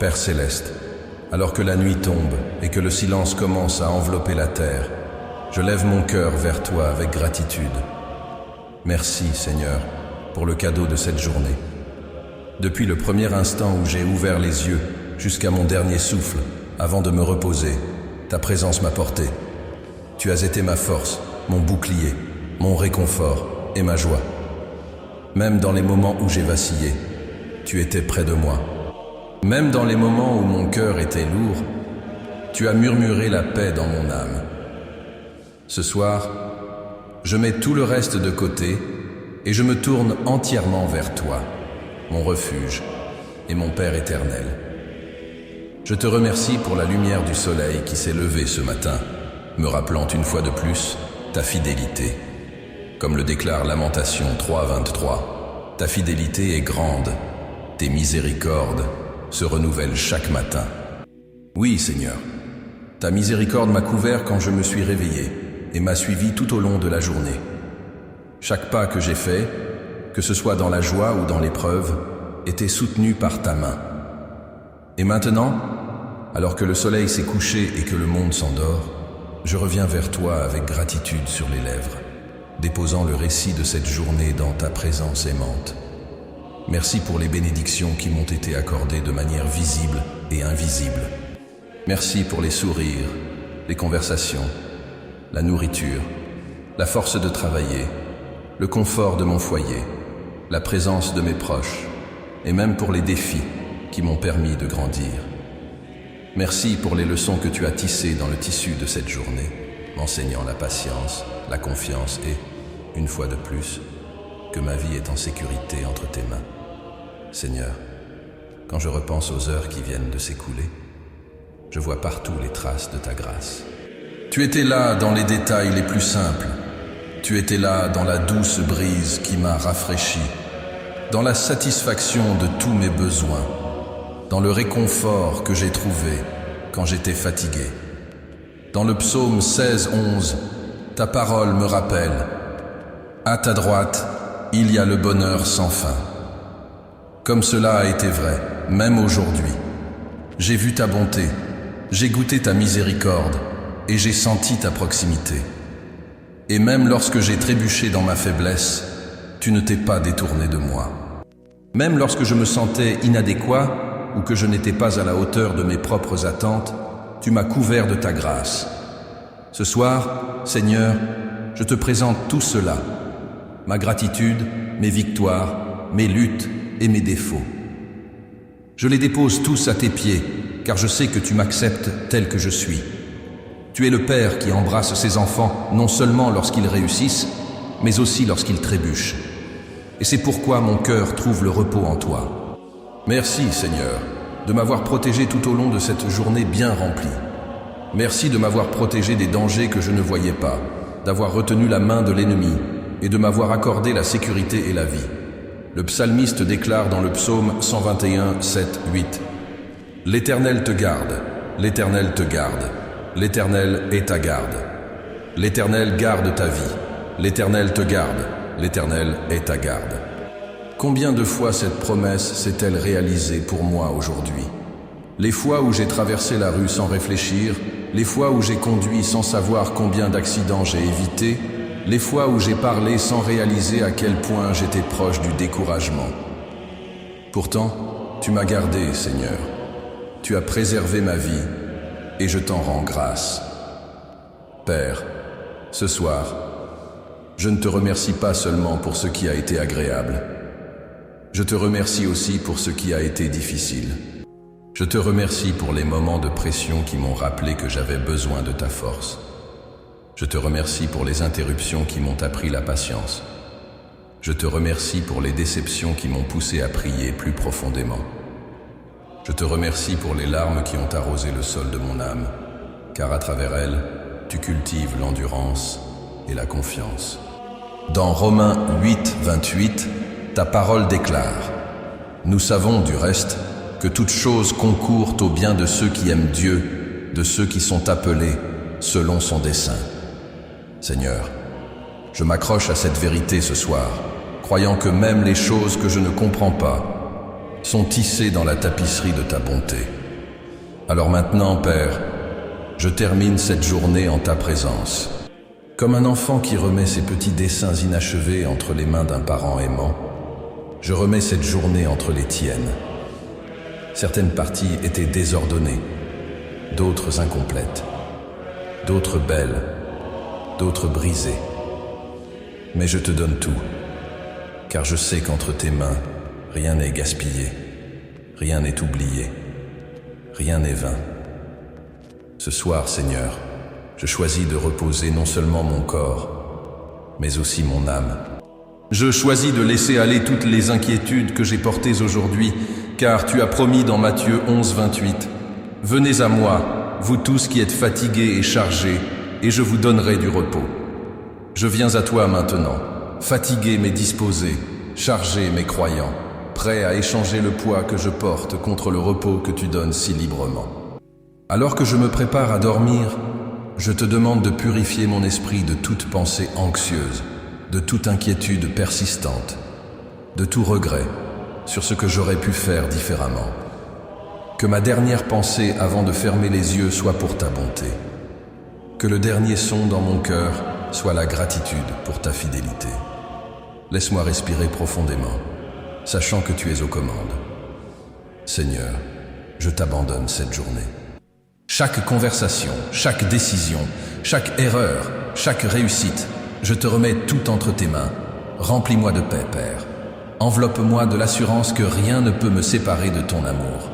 Père céleste, alors que la nuit tombe et que le silence commence à envelopper la terre, je lève mon cœur vers toi avec gratitude. Merci, Seigneur, pour le cadeau de cette journée. Depuis le premier instant où j'ai ouvert les yeux jusqu'à mon dernier souffle, avant de me reposer, ta présence m'a porté. Tu as été ma force, mon bouclier, mon réconfort et ma joie. Même dans les moments où j'ai vacillé, tu étais près de moi. Même dans les moments où mon cœur était lourd, tu as murmuré la paix dans mon âme. Ce soir, je mets tout le reste de côté et je me tourne entièrement vers toi, mon refuge et mon Père éternel. Je te remercie pour la lumière du soleil qui s'est levée ce matin, me rappelant une fois de plus ta fidélité. Comme le déclare Lamentation 3:23, ta fidélité est grande, tes miséricordes se renouvellent chaque matin. Oui, Seigneur, ta miséricorde m'a couvert quand je me suis réveillé et m'a suivi tout au long de la journée. Chaque pas que j'ai fait, que ce soit dans la joie ou dans l'épreuve, était soutenu par ta main. Et maintenant, alors que le soleil s'est couché et que le monde s'endort, je reviens vers toi avec gratitude sur les lèvres, déposant le récit de cette journée dans ta présence aimante. Merci pour les bénédictions qui m'ont été accordées de manière visible et invisible. Merci pour les sourires, les conversations, la nourriture, la force de travailler, le confort de mon foyer, la présence de mes proches, et même pour les défis qui m'ont permis de grandir. Merci pour les leçons que tu as tissées dans le tissu de cette journée, m'enseignant la patience, la confiance et, une fois de plus, que ma vie est en sécurité entre tes mains. Seigneur, quand je repense aux heures qui viennent de s'écouler, je vois partout les traces de ta grâce. Tu étais là dans les détails les plus simples. Tu étais là dans la douce brise qui m'a rafraîchi, dans la satisfaction de tous mes besoins, dans le réconfort que j'ai trouvé quand j'étais fatigué. Dans le psaume 16:11, ta parole me rappelle « À ta droite, il y a le bonheur sans fin ». Comme cela a été vrai, même aujourd'hui. J'ai vu ta bonté, j'ai goûté ta miséricorde et j'ai senti ta proximité. Et même lorsque j'ai trébuché dans ma faiblesse, tu ne t'es pas détourné de moi. Même lorsque je me sentais inadéquat ou que je n'étais pas à la hauteur de mes propres attentes, tu m'as couvert de ta grâce. Ce soir, Seigneur, je te présente tout cela, ma gratitude, mes victoires, mes luttes et mes défauts. Je les dépose tous à tes pieds, car je sais que tu m'acceptes tel que je suis. Tu es le Père qui embrasse ses enfants, non seulement lorsqu'ils réussissent, mais aussi lorsqu'ils trébuchent. Et c'est pourquoi mon cœur trouve le repos en toi. Merci, Seigneur, de m'avoir protégé tout au long de cette journée bien remplie. Merci de m'avoir protégé des dangers que je ne voyais pas, d'avoir retenu la main de l'ennemi et de m'avoir accordé la sécurité et la vie. Le psalmiste déclare dans le psaume 121, 7, 8 « L'Éternel te garde, l'Éternel te garde, l'Éternel est ta garde. L'Éternel garde ta vie, l'Éternel te garde, l'Éternel est ta garde. » Combien de fois cette promesse s'est-elle réalisée pour moi aujourd'hui? Les fois où j'ai traversé la rue sans réfléchir, les fois où j'ai conduit sans savoir combien d'accidents j'ai évités, les fois où j'ai parlé sans réaliser à quel point j'étais proche du découragement. Pourtant, tu m'as gardé, Seigneur. Tu as préservé ma vie et je t'en rends grâce. Père, ce soir, je ne te remercie pas seulement pour ce qui a été agréable. Je te remercie aussi pour ce qui a été difficile. Je te remercie pour les moments de pression qui m'ont rappelé que j'avais besoin de ta force. Je te remercie pour les interruptions qui m'ont appris la patience. Je te remercie pour les déceptions qui m'ont poussé à prier plus profondément. Je te remercie pour les larmes qui ont arrosé le sol de mon âme, car à travers elles, tu cultives l'endurance et la confiance. Dans Romains 8, 28, ta parole déclare « Nous savons du reste que toutes choses concourent au bien de ceux qui aiment Dieu, de ceux qui sont appelés selon son dessein. » Seigneur, je m'accroche à cette vérité ce soir, croyant que même les choses que je ne comprends pas, sont tissés dans la tapisserie de ta bonté. Alors maintenant, Père, je termine cette journée en ta présence. Comme un enfant qui remet ses petits dessins inachevés entre les mains d'un parent aimant, je remets cette journée entre les tiennes. Certaines parties étaient désordonnées, d'autres incomplètes, d'autres belles, d'autres brisées. Mais je te donne tout, car je sais qu'entre tes mains, rien n'est gaspillé, rien n'est oublié, rien n'est vain. Ce soir, Seigneur, je choisis de reposer non seulement mon corps, mais aussi mon âme. Je choisis de laisser aller toutes les inquiétudes que j'ai portées aujourd'hui, car tu as promis dans Matthieu 11, 28, « Venez à moi, vous tous qui êtes fatigués et chargés, et je vous donnerai du repos. » Je viens à toi maintenant, fatigué mais disposé, chargé mais croyant, prêt à échanger le poids que je porte contre le repos que tu donnes si librement. Alors que je me prépare à dormir, je te demande de purifier mon esprit de toute pensée anxieuse, de toute inquiétude persistante, de tout regret sur ce que j'aurais pu faire différemment. Que ma dernière pensée avant de fermer les yeux soit pour ta bonté. Que le dernier son dans mon cœur soit la gratitude pour ta fidélité. Laisse-moi respirer profondément, sachant que tu es aux commandes. Seigneur, je t'abandonne cette journée. Chaque conversation, chaque décision, chaque erreur, chaque réussite, je te remets tout entre tes mains. Remplis-moi de paix, Père. Enveloppe-moi de l'assurance que rien ne peut me séparer de ton amour.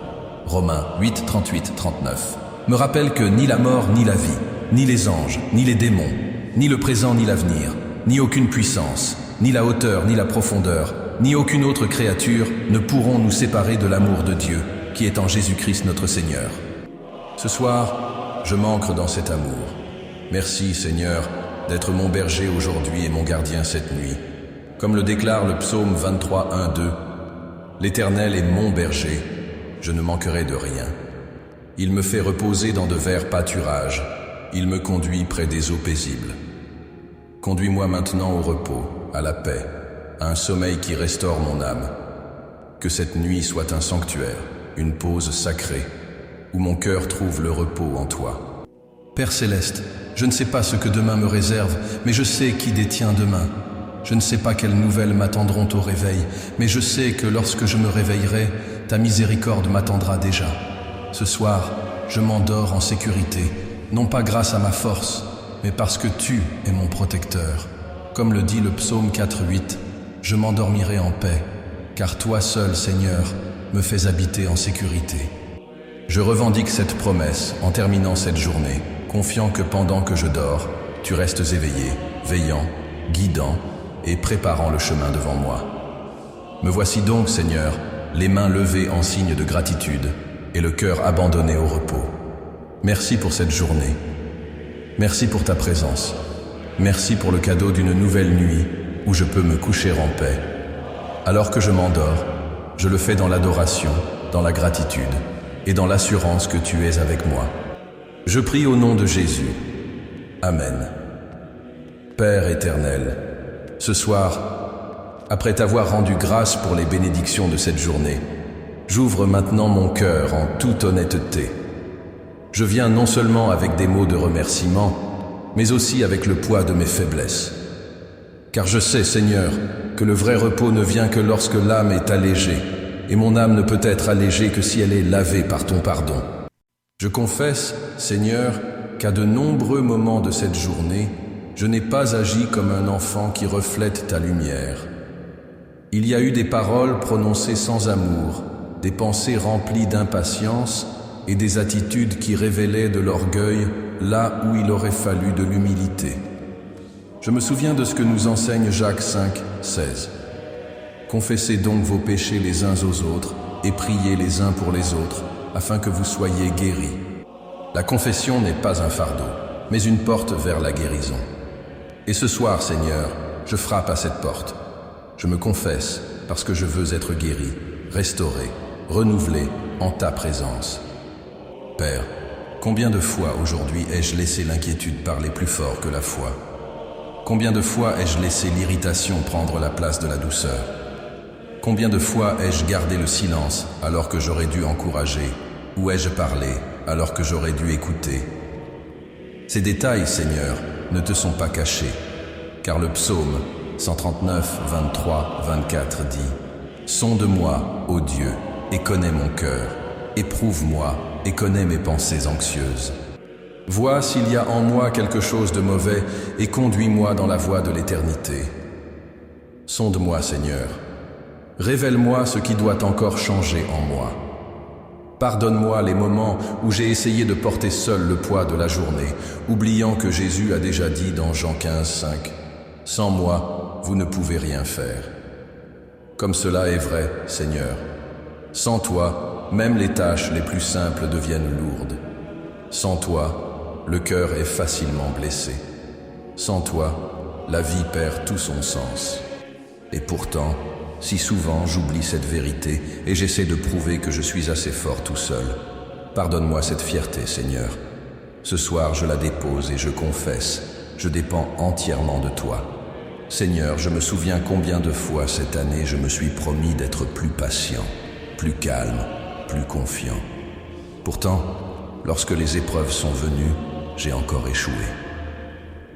Romains 8, 38, 39 me rappelle que ni la mort ni la vie, ni les anges, ni les démons, ni le présent ni l'avenir, ni aucune puissance, ni la hauteur ni la profondeur, ni aucune autre créature ne pourront nous séparer de l'amour de Dieu, qui est en Jésus-Christ notre Seigneur. Ce soir, je m'ancre dans cet amour. Merci, Seigneur, d'être mon berger aujourd'hui et mon gardien cette nuit. Comme le déclare le psaume 23, 1, 2, « L'Éternel est mon berger, je ne manquerai de rien. Il me fait reposer dans de verts pâturages, il me conduit près des eaux paisibles. Conduis-moi maintenant au repos, à la paix, à un sommeil qui restaure mon âme. Que cette nuit soit un sanctuaire, une pause sacrée, où mon cœur trouve le repos en toi. Père céleste, je ne sais pas ce que demain me réserve, mais je sais qui détient demain. Je ne sais pas quelles nouvelles m'attendront au réveil, mais je sais que lorsque je me réveillerai, ta miséricorde m'attendra déjà. Ce soir, je m'endors en sécurité, non pas grâce à ma force, mais parce que tu es mon protecteur. Comme le dit le psaume 4.8, je m'endormirai en paix, car toi seul, Seigneur, me fais habiter en sécurité. Je revendique cette promesse en terminant cette journée, confiant que pendant que je dors, tu restes éveillé, veillant, guidant et préparant le chemin devant moi. Me voici donc, Seigneur, les mains levées en signe de gratitude et le cœur abandonné au repos. Merci pour cette journée. Merci pour ta présence. Merci pour le cadeau d'une nouvelle nuit où je peux me coucher en paix. Alors que je m'endors, je le fais dans l'adoration, dans la gratitude et dans l'assurance que tu es avec moi. Je prie au nom de Jésus. Amen. Père éternel, ce soir, après t'avoir rendu grâce pour les bénédictions de cette journée, j'ouvre maintenant mon cœur en toute honnêteté. Je viens non seulement avec des mots de remerciement, mais aussi avec le poids de mes faiblesses. Car je sais, Seigneur, que le vrai repos ne vient que lorsque l'âme est allégée, et mon âme ne peut être allégée que si elle est lavée par ton pardon. Je confesse, Seigneur, qu'à de nombreux moments de cette journée, je n'ai pas agi comme un enfant qui reflète ta lumière. Il y a eu des paroles prononcées sans amour, des pensées remplies d'impatience et des attitudes qui révélaient de l'orgueil là où il aurait fallu de l'humilité. Je me souviens de ce que nous enseigne Jacques 5, 16. Confessez donc vos péchés les uns aux autres et priez les uns pour les autres, afin que vous soyez guéris. La confession n'est pas un fardeau, mais une porte vers la guérison. Et ce soir, Seigneur, je frappe à cette porte. Je me confesse parce que je veux être guéri, restauré, renouvelé en ta présence. Père, combien de fois aujourd'hui ai-je laissé l'inquiétude parler plus fort que la foi? Combien de fois ai-je laissé l'irritation prendre la place de la douceur? Combien de fois ai-je gardé le silence alors que j'aurais dû encourager? Ou ai-je parlé alors que j'aurais dû écouter? Ces détails, Seigneur, ne te sont pas cachés, car le psaume 139, 23, 24 dit « Sonde-moi, ô Dieu, et connais mon cœur, éprouve-moi et connais mes pensées anxieuses. Vois s'il y a en moi quelque chose de mauvais et conduis-moi dans la voie de l'éternité. Sonde-moi, Seigneur. Révèle-moi ce qui doit encore changer en moi. Pardonne-moi les moments où j'ai essayé de porter seul le poids de la journée, oubliant que Jésus a déjà dit dans Jean 15, 5 « Sans moi, vous ne pouvez rien faire. » Comme cela est vrai, Seigneur. Sans toi, même les tâches les plus simples deviennent lourdes. Sans toi, le cœur est facilement blessé. Sans toi, la vie perd tout son sens. Et pourtant, si souvent j'oublie cette vérité et j'essaie de prouver que je suis assez fort tout seul. Pardonne-moi cette fierté, Seigneur. Ce soir, je la dépose et je confesse, je dépends entièrement de toi. Seigneur, je me souviens combien de fois cette année je me suis promis d'être plus patient, plus calme, plus confiant. Pourtant, lorsque les épreuves sont venues, j'ai encore échoué.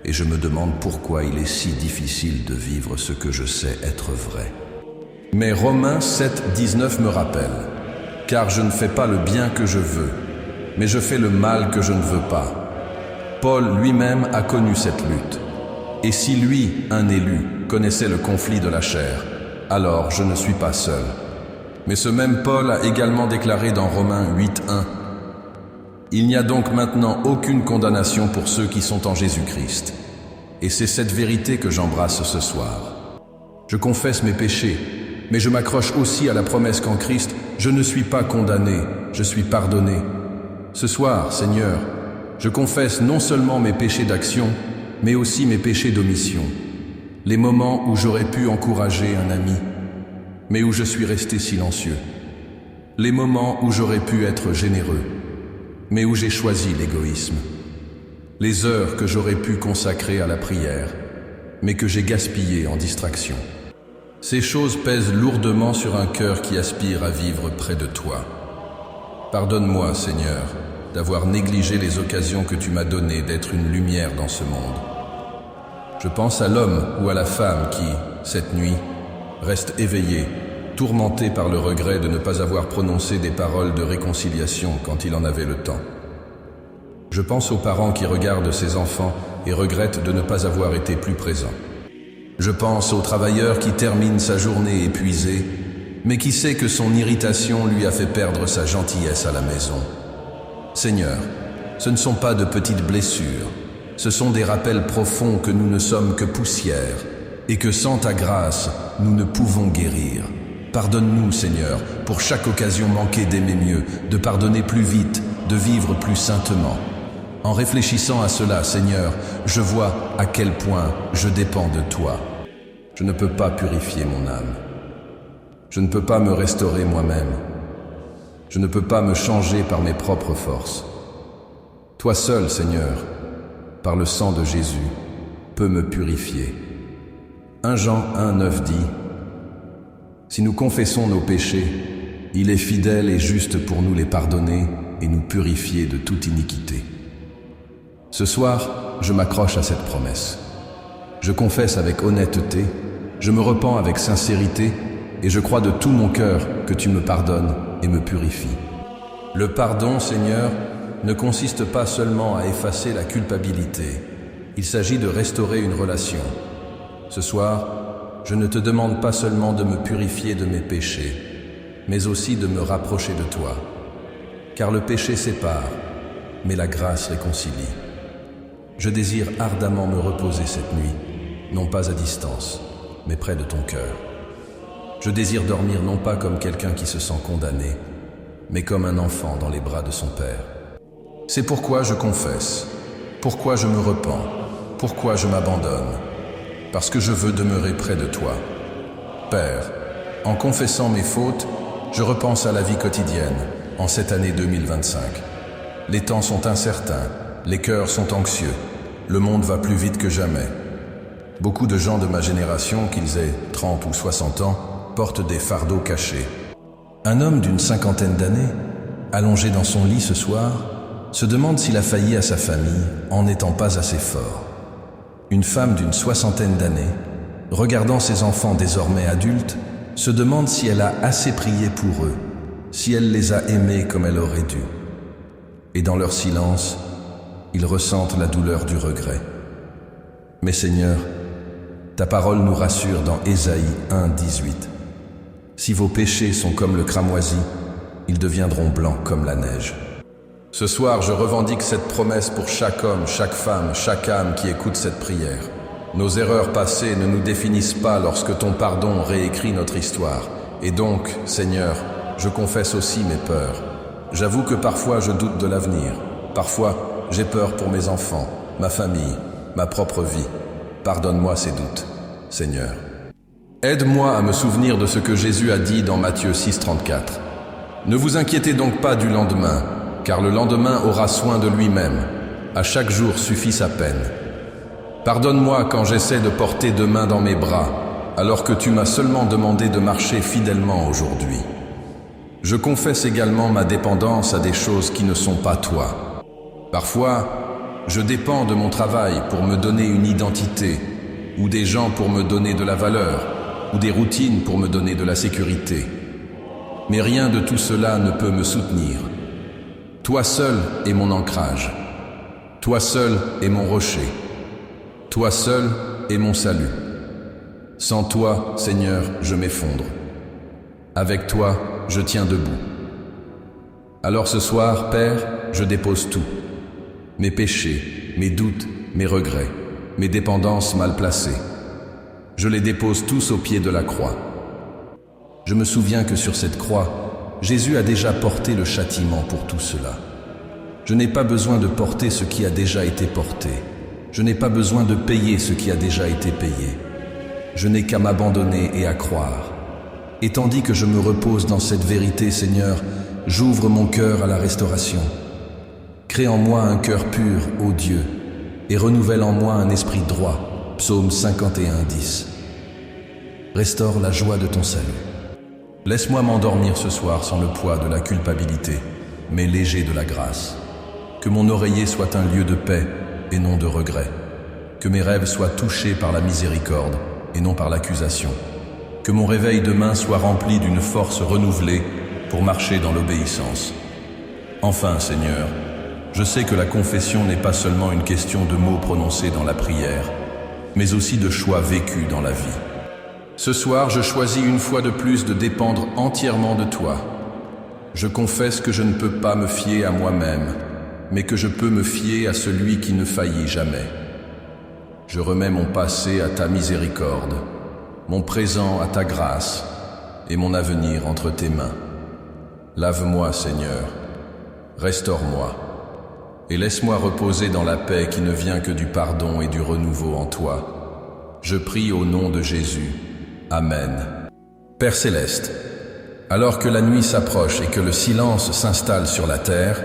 Et je me demande pourquoi il est si difficile de vivre ce que je sais être vrai. Mais Romains 7, 19 me rappelle, « Car je ne fais pas le bien que je veux, mais je fais le mal que je ne veux pas. » Paul lui-même a connu cette lutte. Et si lui, un élu, connaissait le conflit de la chair, alors je ne suis pas seul. Mais ce même Paul a également déclaré dans Romains 8, 1, « Il n'y a donc maintenant aucune condamnation pour ceux qui sont en Jésus-Christ. » Et c'est cette vérité que j'embrasse ce soir. Je confesse mes péchés, mais je m'accroche aussi à la promesse qu'en Christ, je ne suis pas condamné, je suis pardonné. Ce soir, Seigneur, je confesse non seulement mes péchés d'action, mais aussi mes péchés d'omission. Les moments où j'aurais pu encourager un ami, mais où je suis resté silencieux. Les moments où j'aurais pu être généreux, mais où j'ai choisi l'égoïsme. Les heures que j'aurais pu consacrer à la prière, mais que j'ai gaspillées en distraction. Ces choses pèsent lourdement sur un cœur qui aspire à vivre près de toi. Pardonne-moi, Seigneur, d'avoir négligé les occasions que tu m'as données d'être une lumière dans ce monde. Je pense à l'homme ou à la femme qui, cette nuit, reste éveillé, tourmenté par le regret de ne pas avoir prononcé des paroles de réconciliation quand il en avait le temps. Je pense aux parents qui regardent ces enfants et regrettent de ne pas avoir été plus présents. Je pense au travailleur qui termine sa journée épuisé, mais qui sait que son irritation lui a fait perdre sa gentillesse à la maison. Seigneur, ce ne sont pas de petites blessures, ce sont des rappels profonds que nous ne sommes que poussière et que sans ta grâce, nous ne pouvons guérir. Pardonne-nous, Seigneur, pour chaque occasion manquée d'aimer mieux, de pardonner plus vite, de vivre plus saintement. En réfléchissant à cela, Seigneur, je vois à quel point je dépends de toi. Je ne peux pas purifier mon âme. Je ne peux pas me restaurer moi-même. Je ne peux pas me changer par mes propres forces. Toi seul, Seigneur, par le sang de Jésus, peux me purifier. 1 Jean 1, 9 dit « Si nous confessons nos péchés, il est fidèle et juste pour nous les pardonner et nous purifier de toute iniquité. » Ce soir, je m'accroche à cette promesse. Je confesse avec honnêteté, je me repens avec sincérité et je crois de tout mon cœur que tu me pardonnes et me purifies. Le pardon, Seigneur, ne consiste pas seulement à effacer la culpabilité. Il s'agit de restaurer une relation. Ce soir, je ne te demande pas seulement de me purifier de mes péchés, mais aussi de me rapprocher de toi. Car le péché sépare, mais la grâce réconcilie. Je désire ardemment me reposer cette nuit, non pas à distance, mais près de ton cœur. Je désire dormir non pas comme quelqu'un qui se sent condamné, mais comme un enfant dans les bras de son Père. C'est pourquoi je confesse, pourquoi je me repens, pourquoi je m'abandonne, parce que je veux demeurer près de toi. Père, en confessant mes fautes, je repense à la vie quotidienne, en cette année 2025. Les temps sont incertains, les cœurs sont anxieux, le monde va plus vite que jamais. Beaucoup de gens de ma génération, qu'ils aient 30 ou 60 ans, portent des fardeaux cachés. Un homme d'une 50aine d'années, allongé dans son lit ce soir, se demande s'il a failli à sa famille en n'étant pas assez fort. Une femme d'une 60aine d'années, regardant ses enfants désormais adultes, se demande si elle a assez prié pour eux, si elle les a aimés comme elle aurait dû. Et dans leur silence, ils ressentent la douleur du regret. Mais Seigneur, ta parole nous rassure dans Ésaïe 1:18. Si vos péchés sont comme le cramoisi, ils deviendront blancs comme la neige. Ce soir, je revendique cette promesse pour chaque homme, chaque femme, chaque âme qui écoute cette prière. Nos erreurs passées ne nous définissent pas lorsque ton pardon réécrit notre histoire. Et donc, Seigneur, je confesse aussi mes peurs. J'avoue que parfois je doute de l'avenir. Parfois, j'ai peur pour mes enfants, ma famille, ma propre vie. Pardonne-moi ces doutes, Seigneur. Aide-moi à me souvenir de ce que Jésus a dit dans Matthieu 6:34. Ne vous inquiétez donc pas du lendemain, car le lendemain aura soin de lui-même. À chaque jour suffit sa peine. Pardonne-moi quand j'essaie de porter demain dans mes bras, alors que tu m'as seulement demandé de marcher fidèlement aujourd'hui. Je confesse également ma dépendance à des choses qui ne sont pas toi. Parfois, je dépends de mon travail pour me donner une identité, ou des gens pour me donner de la valeur, ou des routines pour me donner de la sécurité. Mais rien de tout cela ne peut me soutenir. Toi seul est mon ancrage. Toi seul est mon rocher. Toi seul est mon salut. Sans toi, Seigneur, je m'effondre. Avec toi, je tiens debout. Alors ce soir, Père, je dépose tout. Mes péchés, mes doutes, mes regrets, mes dépendances mal placées. Je les dépose tous au pied de la croix. Je me souviens que sur cette croix, Jésus a déjà porté le châtiment pour tout cela. Je n'ai pas besoin de porter ce qui a déjà été porté. Je n'ai pas besoin de payer ce qui a déjà été payé. Je n'ai qu'à m'abandonner et à croire. Et tandis que je me repose dans cette vérité, Seigneur, j'ouvre mon cœur à la restauration. Crée en moi un cœur pur, ô Dieu, et renouvelle en moi un esprit droit. Psaume 51:10. Restaure la joie de ton salut. Laisse-moi m'endormir ce soir sans le poids de la culpabilité, mais léger de la grâce. Que mon oreiller soit un lieu de paix et non de regret. Que mes rêves soient touchés par la miséricorde et non par l'accusation. Que mon réveil demain soit rempli d'une force renouvelée pour marcher dans l'obéissance. Enfin, Seigneur, je sais que la confession n'est pas seulement une question de mots prononcés dans la prière, mais aussi de choix vécus dans la vie. Ce soir, je choisis une fois de plus de dépendre entièrement de toi. Je confesse que je ne peux pas me fier à moi-même, mais que je peux me fier à celui qui ne faillit jamais. Je remets mon passé à ta miséricorde, mon présent à ta grâce et mon avenir entre tes mains. Lave-moi, Seigneur, restaure-moi et laisse-moi reposer dans la paix qui ne vient que du pardon et du renouveau en toi. Je prie au nom de Jésus. Amen. Père céleste, alors que la nuit s'approche et que le silence s'installe sur la terre,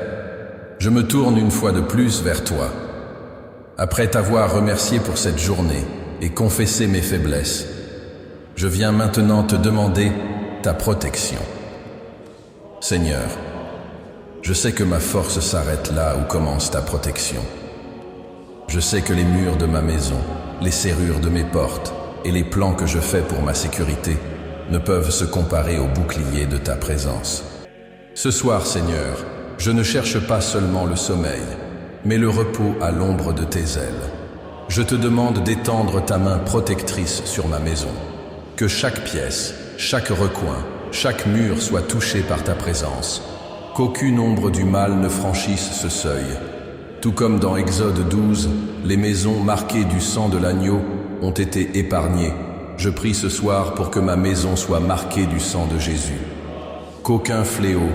je me tourne une fois de plus vers toi. Après t'avoir remercié pour cette journée et confessé mes faiblesses, je viens maintenant te demander ta protection. Seigneur, je sais que ma force s'arrête là où commence ta protection. Je sais que les murs de ma maison, les serrures de mes portes et les plans que je fais pour ma sécurité ne peuvent se comparer au bouclier de ta présence. Ce soir, Seigneur, je ne cherche pas seulement le sommeil, mais le repos à l'ombre de tes ailes. Je te demande d'étendre ta main protectrice sur ma maison. Que chaque pièce, chaque recoin, chaque mur soit touché par ta présence. Qu'aucune ombre du mal ne franchisse ce seuil. Tout comme dans Exode 12, les maisons marquées du sang de l'agneau ont été épargnées. Je prie ce soir pour que ma maison soit marquée du sang de Jésus. Qu'aucun fléau,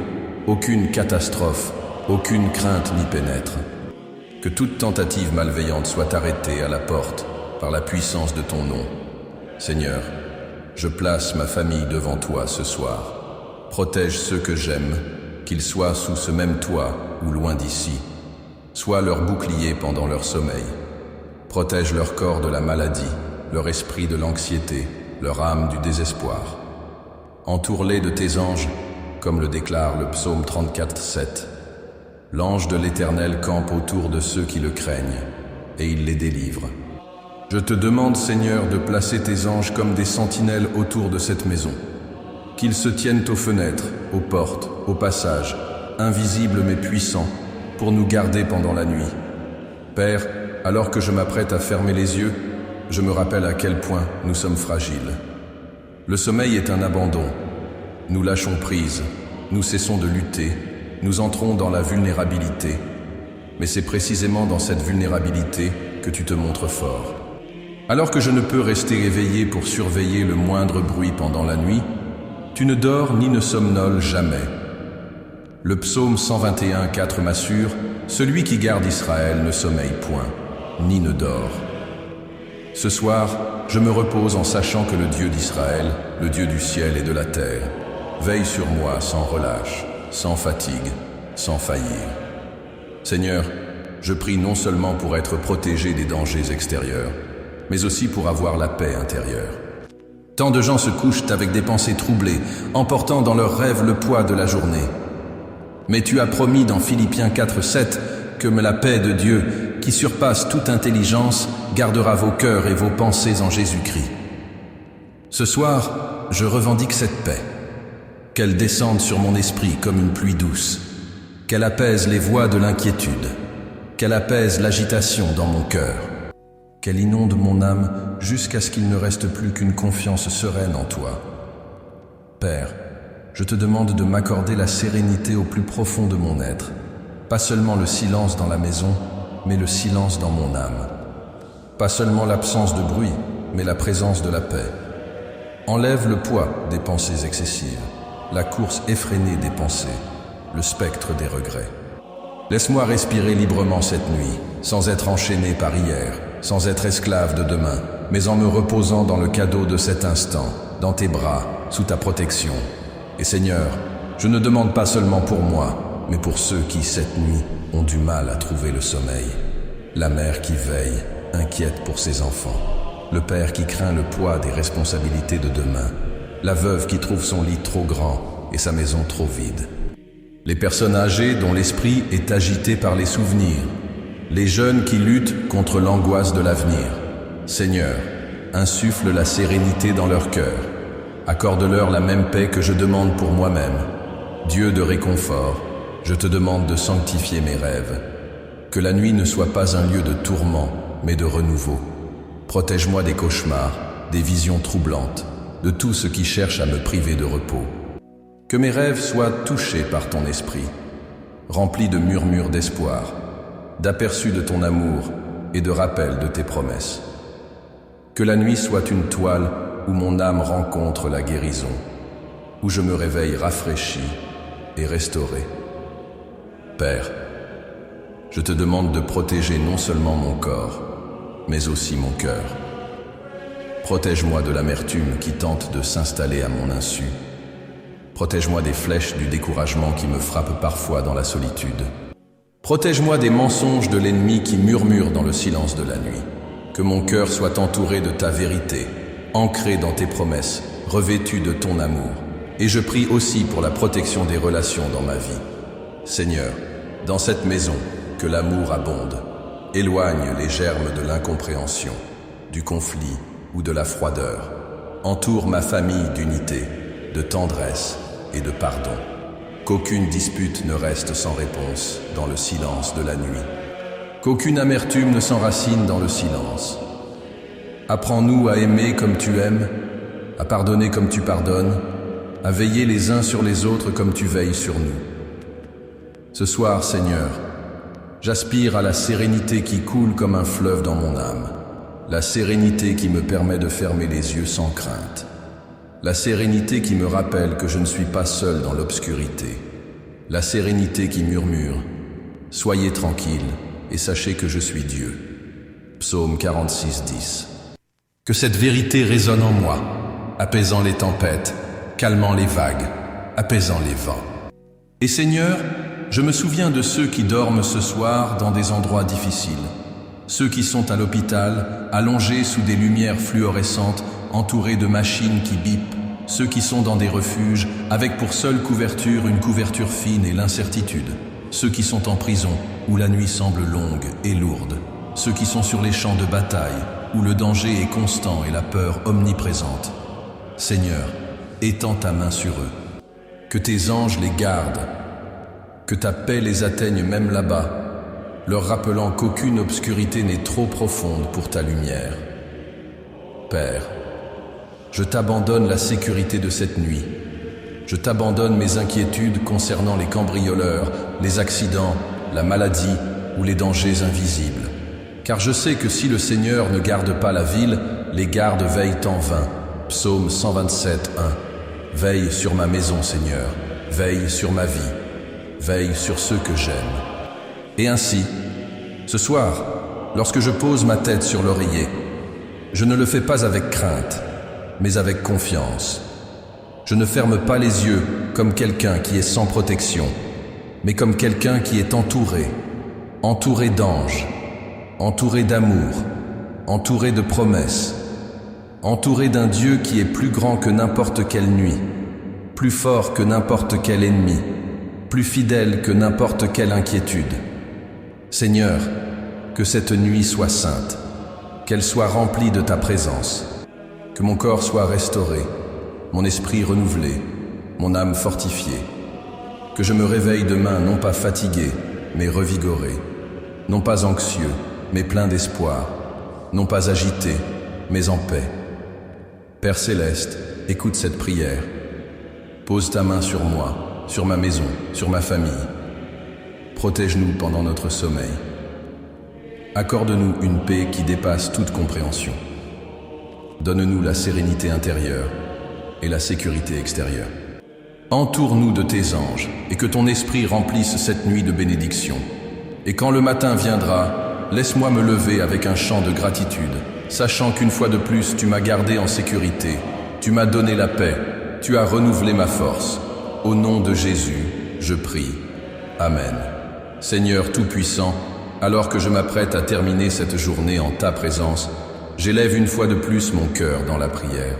aucune catastrophe, aucune crainte n'y pénètre. Que toute tentative malveillante soit arrêtée à la porte par la puissance de ton nom. Seigneur, je place ma famille devant toi ce soir. Protège ceux que j'aime, qu'ils soient sous ce même toit ou loin d'ici. Sois leur bouclier pendant leur sommeil. Protège leur corps de la maladie, leur esprit de l'anxiété, leur âme du désespoir. Entoure-les de tes anges, comme le déclare le psaume 34:7. L'ange de l'Éternel campe autour de ceux qui le craignent, et il les délivre. Je te demande, Seigneur, de placer tes anges comme des sentinelles autour de cette maison. Qu'ils se tiennent aux fenêtres, aux portes, aux passages, invisibles mais puissants, pour nous garder pendant la nuit. Père, alors que je m'apprête à fermer les yeux, je me rappelle à quel point nous sommes fragiles. Le sommeil est un abandon. Nous lâchons prise, nous cessons de lutter, nous entrons dans la vulnérabilité. Mais c'est précisément dans cette vulnérabilité que tu te montres fort. Alors que je ne peux rester éveillé pour surveiller le moindre bruit pendant la nuit, tu ne dors ni ne somnoles jamais. Le psaume 121:4 m'assure, celui qui garde Israël ne sommeille point, ni ne dort. Ce soir, je me repose en sachant que le Dieu d'Israël, le Dieu du ciel et de la terre, veille sur moi sans relâche, sans fatigue, sans faillir. Seigneur, je prie non seulement pour être protégé des dangers extérieurs, mais aussi pour avoir la paix intérieure. Tant de gens se couchent avec des pensées troublées, emportant dans leurs rêves le poids de la journée. Mais tu as promis dans Philippiens 4:7 que la paix de Dieu, qui surpasse toute intelligence, gardera vos cœurs et vos pensées en Jésus-Christ. Ce soir, je revendique cette paix. Qu'elle descende sur mon esprit comme une pluie douce. Qu'elle apaise les voix de l'inquiétude. Qu'elle apaise l'agitation dans mon cœur. Qu'elle inonde mon âme jusqu'à ce qu'il ne reste plus qu'une confiance sereine en toi. Père, je te demande de m'accorder la sérénité au plus profond de mon être. Pas seulement le silence dans la maison, mais le silence dans mon âme. Pas seulement l'absence de bruit, mais la présence de la paix. Enlève le poids des pensées excessives, la course effrénée des pensées, le spectre des regrets. Laisse-moi respirer librement cette nuit, sans être enchaîné par hier, sans être esclave de demain, mais en me reposant dans le cadeau de cet instant, dans tes bras, sous ta protection. Et Seigneur, je ne demande pas seulement pour moi, mais pour ceux qui, cette nuit, ont du mal à trouver le sommeil. La mère qui veille, inquiète pour ses enfants. Le père qui craint le poids des responsabilités de demain. La veuve qui trouve son lit trop grand et sa maison trop vide. Les personnes âgées dont l'esprit est agité par les souvenirs. Les jeunes qui luttent contre l'angoisse de l'avenir. Seigneur, insuffle la sérénité dans leur cœur. Accorde-leur la même paix que je demande pour moi-même. Dieu de réconfort, je te demande de sanctifier mes rêves. Que la nuit ne soit pas un lieu de tourment, mais de renouveau. Protège-moi des cauchemars, des visions troublantes, de tout ce qui cherche à me priver de repos. Que mes rêves soient touchés par ton esprit, remplis de murmures d'espoir, d'aperçus de ton amour et de rappels de tes promesses. Que la nuit soit une toile où mon âme rencontre la guérison, où je me réveille rafraîchi et restauré. Père, je te demande de protéger non seulement mon corps, mais aussi mon cœur. Protège-moi de l'amertume qui tente de s'installer à mon insu. Protège-moi des flèches du découragement qui me frappent parfois dans la solitude. Protège-moi des mensonges de l'ennemi qui murmure dans le silence de la nuit. Que mon cœur soit entouré de ta vérité, ancré dans tes promesses, revêtu de ton amour. Et je prie aussi pour la protection des relations dans ma vie. Seigneur, dans cette maison, que l'amour abonde. Éloigne les germes de l'incompréhension, du conflit ou de la froideur. Entoure ma famille d'unité, de tendresse et de pardon. Qu'aucune dispute ne reste sans réponse dans le silence de la nuit. Qu'aucune amertume ne s'enracine dans le silence. Apprends-nous à aimer comme tu aimes, à pardonner comme tu pardonnes, à veiller les uns sur les autres comme tu veilles sur nous. Ce soir, Seigneur, j'aspire à la sérénité qui coule comme un fleuve dans mon âme, la sérénité qui me permet de fermer les yeux sans crainte, la sérénité qui me rappelle que je ne suis pas seul dans l'obscurité, la sérénité qui murmure « Soyez tranquilles et sachez que je suis Dieu ». Psaume 46:10. Que cette vérité résonne en moi, apaisant les tempêtes, calmant les vagues, apaisant les vents. Et Seigneur, je me souviens de ceux qui dorment ce soir dans des endroits difficiles, ceux qui sont à l'hôpital, allongés sous des lumières fluorescentes, entourés de machines qui bipent, ceux qui sont dans des refuges, avec pour seule couverture une couverture fine et l'incertitude, ceux qui sont en prison, où la nuit semble longue et lourde, ceux qui sont sur les champs de bataille, où le danger est constant et la peur omniprésente. Seigneur, étends ta main sur eux. Que tes anges les gardent, que ta paix les atteigne même là-bas, leur rappelant qu'aucune obscurité n'est trop profonde pour ta lumière. Père, je t'abandonne la sécurité de cette nuit. Je t'abandonne mes inquiétudes concernant les cambrioleurs, les accidents, la maladie ou les dangers invisibles. Car je sais que si le Seigneur ne garde pas la ville, les gardes veillent en vain. Psaume 127, 1. Veille sur ma maison, Seigneur, veille sur ma vie, veille sur ceux que j'aime. Et ainsi, ce soir, lorsque je pose ma tête sur l'oreiller, je ne le fais pas avec crainte, mais avec confiance. Je ne ferme pas les yeux comme quelqu'un qui est sans protection, mais comme quelqu'un qui est entouré d'anges, entouré d'amour, entouré de promesses, entouré d'un Dieu qui est plus grand que n'importe quelle nuit, plus fort que n'importe quel ennemi, plus fidèle que n'importe quelle inquiétude. Seigneur, que cette nuit soit sainte, qu'elle soit remplie de ta présence, que mon corps soit restauré, mon esprit renouvelé, mon âme fortifiée, que je me réveille demain non pas fatigué, mais revigoré, non pas anxieux, mais plein d'espoir, non pas agité, mais en paix. Père céleste, écoute cette prière. Pose ta main sur moi, sur ma maison, sur ma famille. Protège-nous pendant notre sommeil. Accorde-nous une paix qui dépasse toute compréhension. Donne-nous la sérénité intérieure et la sécurité extérieure. Entoure-nous de tes anges et que ton esprit remplisse cette nuit de bénédiction. Et quand le matin viendra, laisse-moi me lever avec un chant de gratitude, sachant qu'une fois de plus tu m'as gardé en sécurité, tu m'as donné la paix, tu as renouvelé ma force. Au nom de Jésus, je prie. Amen. Seigneur Tout-Puissant, alors que je m'apprête à terminer cette journée en ta présence, j'élève une fois de plus mon cœur dans la prière.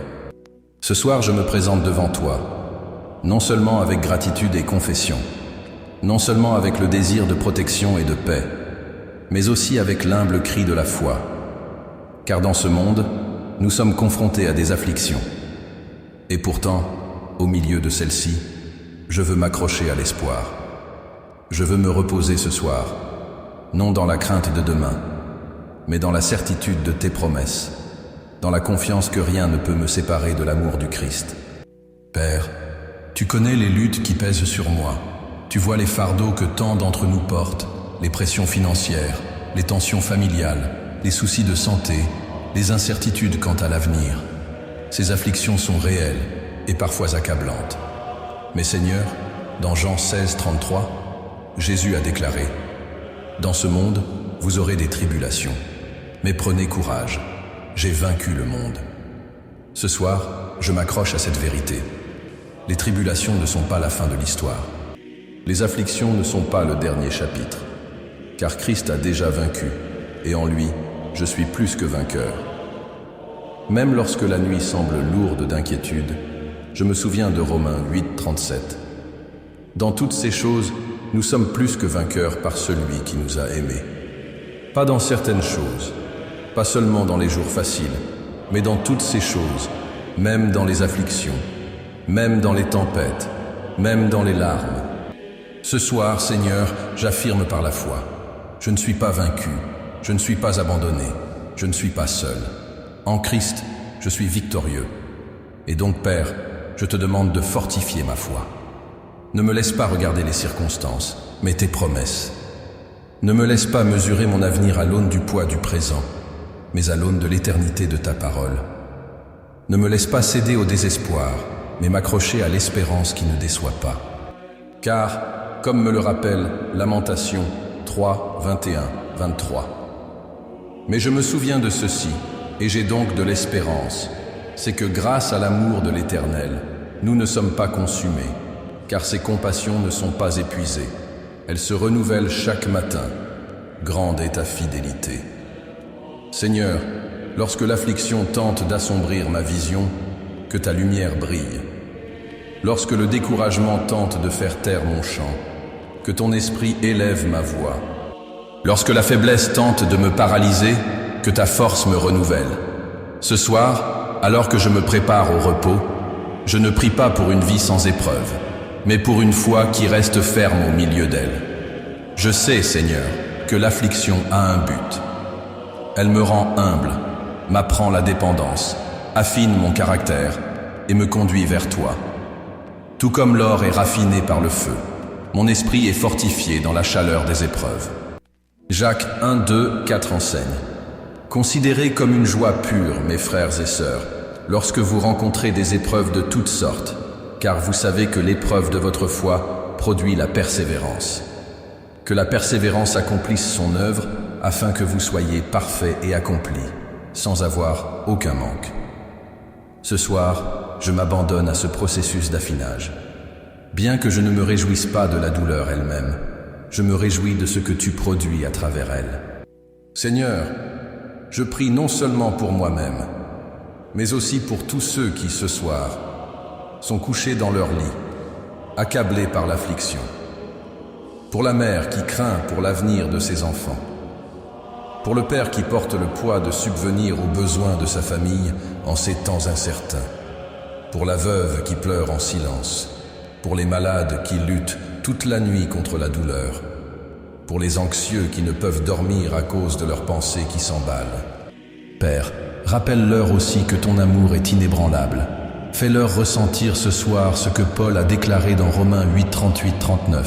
Ce soir, je me présente devant toi, non seulement avec gratitude et confession, non seulement avec le désir de protection et de paix, mais aussi avec l'humble cri de la foi. Car dans ce monde, nous sommes confrontés à des afflictions. Et pourtant, au milieu de celles-ci, je veux m'accrocher à l'espoir. Je veux me reposer ce soir, non dans la crainte de demain, mais dans la certitude de tes promesses, dans la confiance que rien ne peut me séparer de l'amour du Christ. Père, tu connais les luttes qui pèsent sur moi. Tu vois les fardeaux que tant d'entre nous portent, les pressions financières, les tensions familiales, les soucis de santé, les incertitudes quant à l'avenir. Ces afflictions sont réelles et parfois accablantes. Mais Seigneur, dans Jean 16, 33, Jésus a déclaré « Dans ce monde, vous aurez des tribulations, mais prenez courage, j'ai vaincu le monde. » Ce soir, je m'accroche à cette vérité. Les tribulations ne sont pas la fin de l'histoire. Les afflictions ne sont pas le dernier chapitre, car Christ a déjà vaincu, et en lui, je suis plus que vainqueur. Même lorsque la nuit semble lourde d'inquiétude, je me souviens de Romains 8, 37. Dans toutes ces choses, nous sommes plus que vainqueurs par celui qui nous a aimés. Pas dans certaines choses, pas seulement dans les jours faciles, mais dans toutes ces choses, même dans les afflictions, même dans les tempêtes, même dans les larmes. Ce soir, Seigneur, j'affirme par la foi, je ne suis pas vaincu, je ne suis pas abandonné, je ne suis pas seul. En Christ, je suis victorieux. Et donc, Père, je te demande de fortifier ma foi. Ne me laisse pas regarder les circonstances, mais tes promesses. Ne me laisse pas mesurer mon avenir à l'aune du poids du présent, mais à l'aune de l'éternité de ta parole. Ne me laisse pas céder au désespoir, mais m'accrocher à l'espérance qui ne déçoit pas. Car, comme me le rappelle Lamentation 3, 21, 23. Mais je me souviens de ceci, et j'ai donc de l'espérance. C'est que grâce à l'amour de l'Éternel, nous ne sommes pas consumés, car ses compassions ne sont pas épuisées. Elles se renouvellent chaque matin. Grande est ta fidélité. Seigneur, lorsque l'affliction tente d'assombrir ma vision, que ta lumière brille. Lorsque le découragement tente de faire taire mon chant, que ton esprit élève ma voix. Lorsque la faiblesse tente de me paralyser, que ta force me renouvelle. Ce soir, alors que je me prépare au repos, je ne prie pas pour une vie sans épreuve, mais pour une foi qui reste ferme au milieu d'elle. Je sais, Seigneur, que l'affliction a un but. Elle me rend humble, m'apprend la dépendance, affine mon caractère et me conduit vers toi. Tout comme l'or est raffiné par le feu, mon esprit est fortifié dans la chaleur des épreuves. Jacques 1, 2, 4 enseigne. Considérez comme une joie pure, mes frères et sœurs, lorsque vous rencontrez des épreuves de toutes sortes, car vous savez que l'épreuve de votre foi produit la persévérance. Que la persévérance accomplisse son œuvre, afin que vous soyez parfaits et accomplis, sans avoir aucun manque. Ce soir, je m'abandonne à ce processus d'affinage. Bien que je ne me réjouisse pas de la douleur elle-même, je me réjouis de ce que tu produis à travers elle. Seigneur, je prie non seulement pour moi-même, mais aussi pour tous ceux qui, ce soir, sont couchés dans leur lit, accablés par l'affliction. Pour la mère qui craint pour l'avenir de ses enfants. Pour le père qui porte le poids de subvenir aux besoins de sa famille en ces temps incertains. Pour la veuve qui pleure en silence. Pour les malades qui luttent toute la nuit contre la douleur. Pour les anxieux qui ne peuvent dormir à cause de leurs pensées qui s'emballent. Père, rappelle-leur aussi que ton amour est inébranlable. Fais-leur ressentir ce soir ce que Paul a déclaré dans Romains 8, 38-39.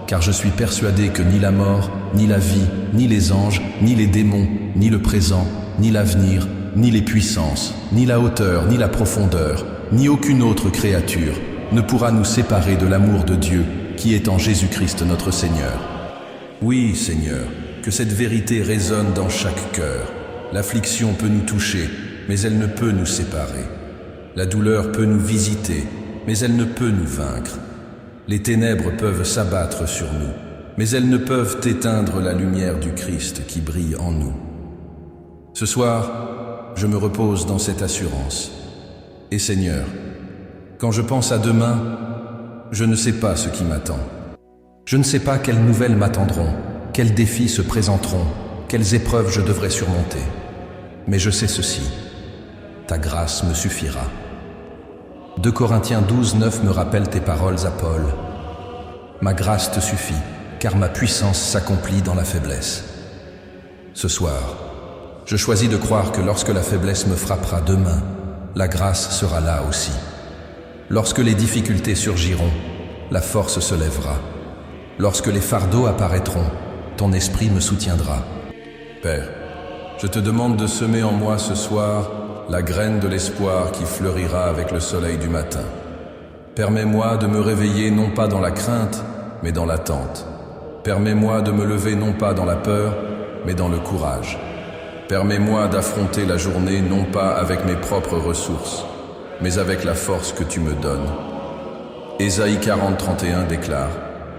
Car je suis persuadé que ni la mort, ni la vie, ni les anges, ni les démons, ni le présent, ni l'avenir, ni les puissances, ni la hauteur, ni la profondeur, ni aucune autre créature ne pourra nous séparer de l'amour de Dieu qui est en Jésus-Christ notre Seigneur. Oui, Seigneur, que cette vérité résonne dans chaque cœur. L'affliction peut nous toucher, mais elle ne peut nous séparer. La douleur peut nous visiter, mais elle ne peut nous vaincre. Les ténèbres peuvent s'abattre sur nous, mais elles ne peuvent éteindre la lumière du Christ qui brille en nous. Ce soir, je me repose dans cette assurance. Et Seigneur, quand je pense à demain, je ne sais pas ce qui m'attend. Je ne sais pas quelles nouvelles m'attendront, quels défis se présenteront, quelles épreuves je devrais surmonter. Mais je sais ceci, ta grâce me suffira. 2 Corinthiens 12, 9 me rappelle tes paroles à Paul. Ma grâce te suffit, car ma puissance s'accomplit dans la faiblesse. Ce soir, je choisis de croire que lorsque la faiblesse me frappera demain, la grâce sera là aussi. Lorsque les difficultés surgiront, la force se lèvera. Lorsque les fardeaux apparaîtront, ton esprit me soutiendra. Père, je te demande de semer en moi ce soir la graine de l'espoir qui fleurira avec le soleil du matin. Permets-moi de me réveiller non pas dans la crainte, mais dans l'attente. Permets-moi de me lever non pas dans la peur, mais dans le courage. Permets-moi d'affronter la journée non pas avec mes propres ressources, mais avec la force que tu me donnes. Ésaïe 40, 31 déclare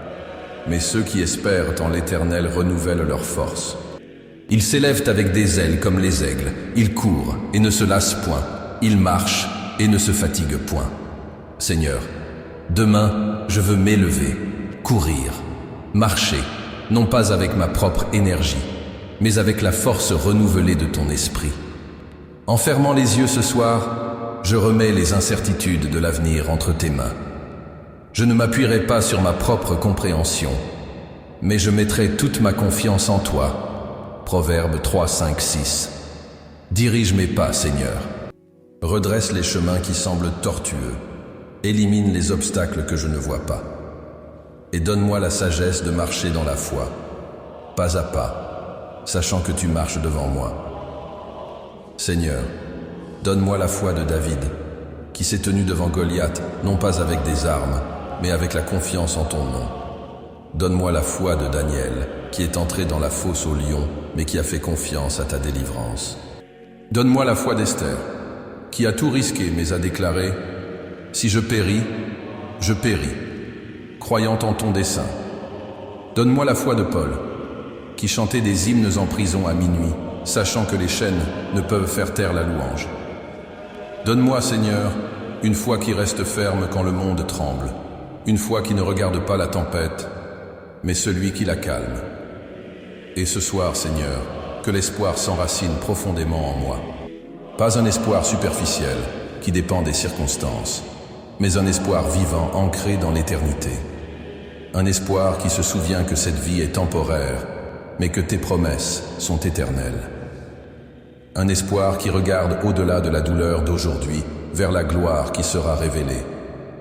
« Mais ceux qui espèrent en l'Éternel renouvellent leur force. Ils s'élèvent avec des ailes comme les aigles, ils courent et ne se lassent point, ils marchent et ne se fatiguent point. Seigneur, demain, je veux m'élever, courir, marcher, non pas avec ma propre énergie, mais avec la force renouvelée de ton esprit. En fermant les yeux ce soir, je remets les incertitudes de l'avenir entre tes mains. Je ne m'appuierai pas sur ma propre compréhension, mais je mettrai toute ma confiance en toi. Proverbe 3, 5, 6. Dirige mes pas, Seigneur. Redresse les chemins qui semblent tortueux. Élimine les obstacles que je ne vois pas. Et donne-moi la sagesse de marcher dans la foi, pas à pas, sachant que tu marches devant moi. Seigneur, donne-moi la foi de David, qui s'est tenu devant Goliath, non pas avec des armes, mais avec la confiance en ton nom. Donne-moi la foi de Daniel, qui est entré dans la fosse au lion, mais qui a fait confiance à ta délivrance. Donne-moi la foi d'Esther, qui a tout risqué, mais a déclaré « Si je péris, je péris, croyant en ton dessein. » Donne-moi la foi de Paul, qui chantait des hymnes en prison à minuit, sachant que les chaînes ne peuvent faire taire la louange. Donne-moi, Seigneur, une foi qui reste ferme quand le monde tremble, une foi qui ne regarde pas la tempête, mais celui qui la calme. Et ce soir, Seigneur, que l'espoir s'enracine profondément en moi. Pas un espoir superficiel qui dépend des circonstances, mais un espoir vivant ancré dans l'éternité. Un espoir qui se souvient que cette vie est temporaire, mais que tes promesses sont éternelles. Un espoir qui regarde au-delà de la douleur d'aujourd'hui, vers la gloire qui sera révélée.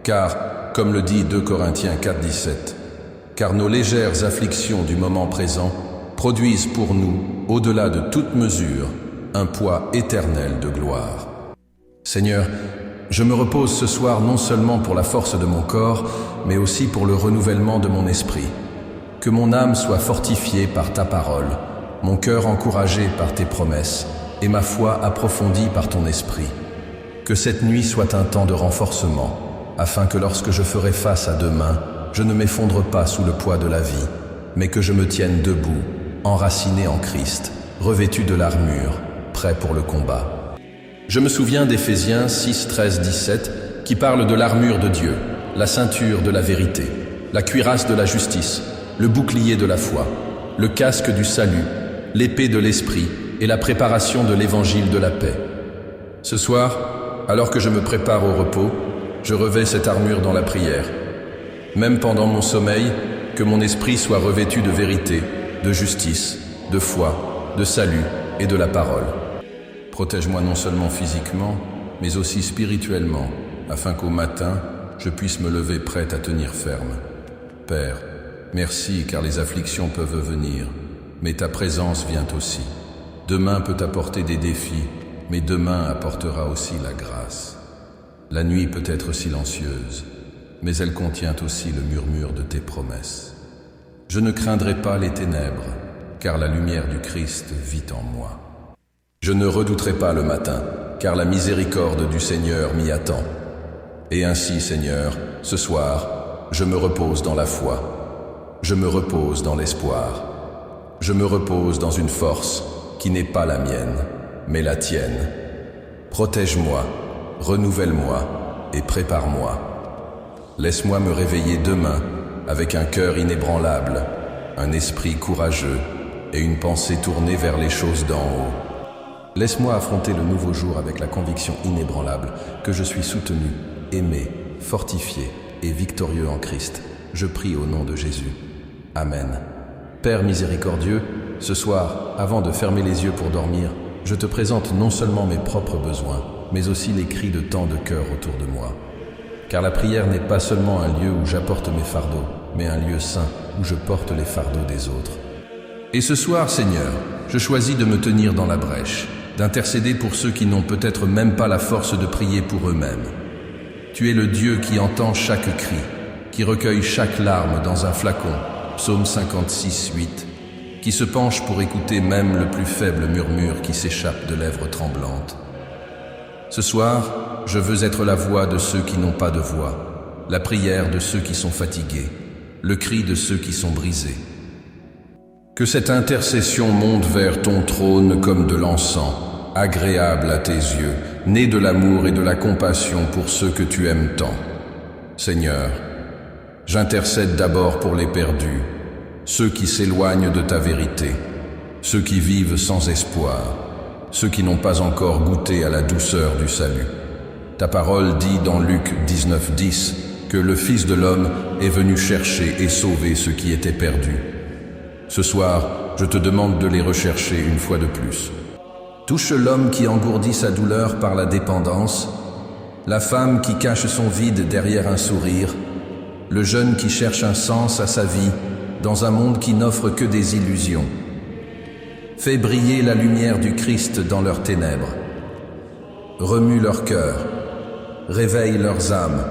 Car, comme le dit 2 Corinthiens 4,17, car nos légères afflictions du moment présent produisent pour nous, au-delà de toute mesure, un poids éternel de gloire. Seigneur, je me repose ce soir non seulement pour la force de mon corps, mais aussi pour le renouvellement de mon esprit. Que mon âme soit fortifiée par ta parole, mon cœur encouragé par tes promesses, et ma foi approfondie par ton esprit. Que cette nuit soit un temps de renforcement, afin que lorsque je ferai face à demain, je ne m'effondre pas sous le poids de la vie, mais que je me tienne debout, enraciné en Christ, revêtu de l'armure, prêt pour le combat. Je me souviens d'Éphésiens 6, 13, 17, qui parle de l'armure de Dieu, la ceinture de la vérité, la cuirasse de la justice, le bouclier de la foi, le casque du salut, l'épée de l'esprit et la préparation de l'évangile de la paix. Ce soir, alors que je me prépare au repos, je revêts cette armure dans la prière. Même pendant mon sommeil, que mon esprit soit revêtu de vérité, de justice, de foi, de salut et de la parole. Protège-moi non seulement physiquement, mais aussi spirituellement, afin qu'au matin, je puisse me lever prêt à tenir ferme. Père, merci car les afflictions peuvent venir, mais ta présence vient aussi. Demain peut apporter des défis, mais demain apportera aussi la grâce. La nuit peut être silencieuse, mais elle contient aussi le murmure de tes promesses. Je ne craindrai pas les ténèbres, car la lumière du Christ vit en moi. Je ne redouterai pas le matin, car la miséricorde du Seigneur m'y attend. Et ainsi, Seigneur, ce soir, je me repose dans la foi, je me repose dans l'espoir, je me repose dans une force qui n'est pas la mienne, mais la tienne. Protège-moi, renouvelle-moi et prépare-moi. Laisse-moi me réveiller demain avec un cœur inébranlable, un esprit courageux et une pensée tournée vers les choses d'en haut. Laisse-moi affronter le nouveau jour avec la conviction inébranlable que je suis soutenu, aimé, fortifié et victorieux en Christ. Je prie au nom de Jésus. Amen. Père miséricordieux, ce soir, avant de fermer les yeux pour dormir, je te présente non seulement mes propres besoins, mais aussi les cris de tant de cœurs autour de moi. Car la prière n'est pas seulement un lieu où j'apporte mes fardeaux, mais un lieu saint où je porte les fardeaux des autres. Et ce soir, Seigneur, je choisis de me tenir dans la brèche, d'intercéder pour ceux qui n'ont peut-être même pas la force de prier pour eux-mêmes. Tu es le Dieu qui entend chaque cri, qui recueille chaque larme dans un flacon, Psaume 56, 8, qui se penche pour écouter même le plus faible murmure qui s'échappe de lèvres tremblantes. Ce soir, je veux être la voix de ceux qui n'ont pas de voix, la prière de ceux qui sont fatigués, le cri de ceux qui sont brisés. Que cette intercession monte vers ton trône comme de l'encens, agréable à tes yeux, né de l'amour et de la compassion pour ceux que tu aimes tant. Seigneur, j'intercède d'abord pour les perdus, ceux qui s'éloignent de ta vérité, ceux qui vivent sans espoir, ceux qui n'ont pas encore goûté à la douceur du salut. Ta parole dit dans Luc 19, 10 que le Fils de l'homme est venu chercher et sauver ceux qui étaient perdus. Ce soir, je te demande de les rechercher une fois de plus. Touche l'homme qui engourdit sa douleur par la dépendance, la femme qui cache son vide derrière un sourire, le jeune qui cherche un sens à sa vie dans un monde qui n'offre que des illusions. Fais briller la lumière du Christ dans leurs ténèbres. Remue leur cœur, réveille leurs âmes,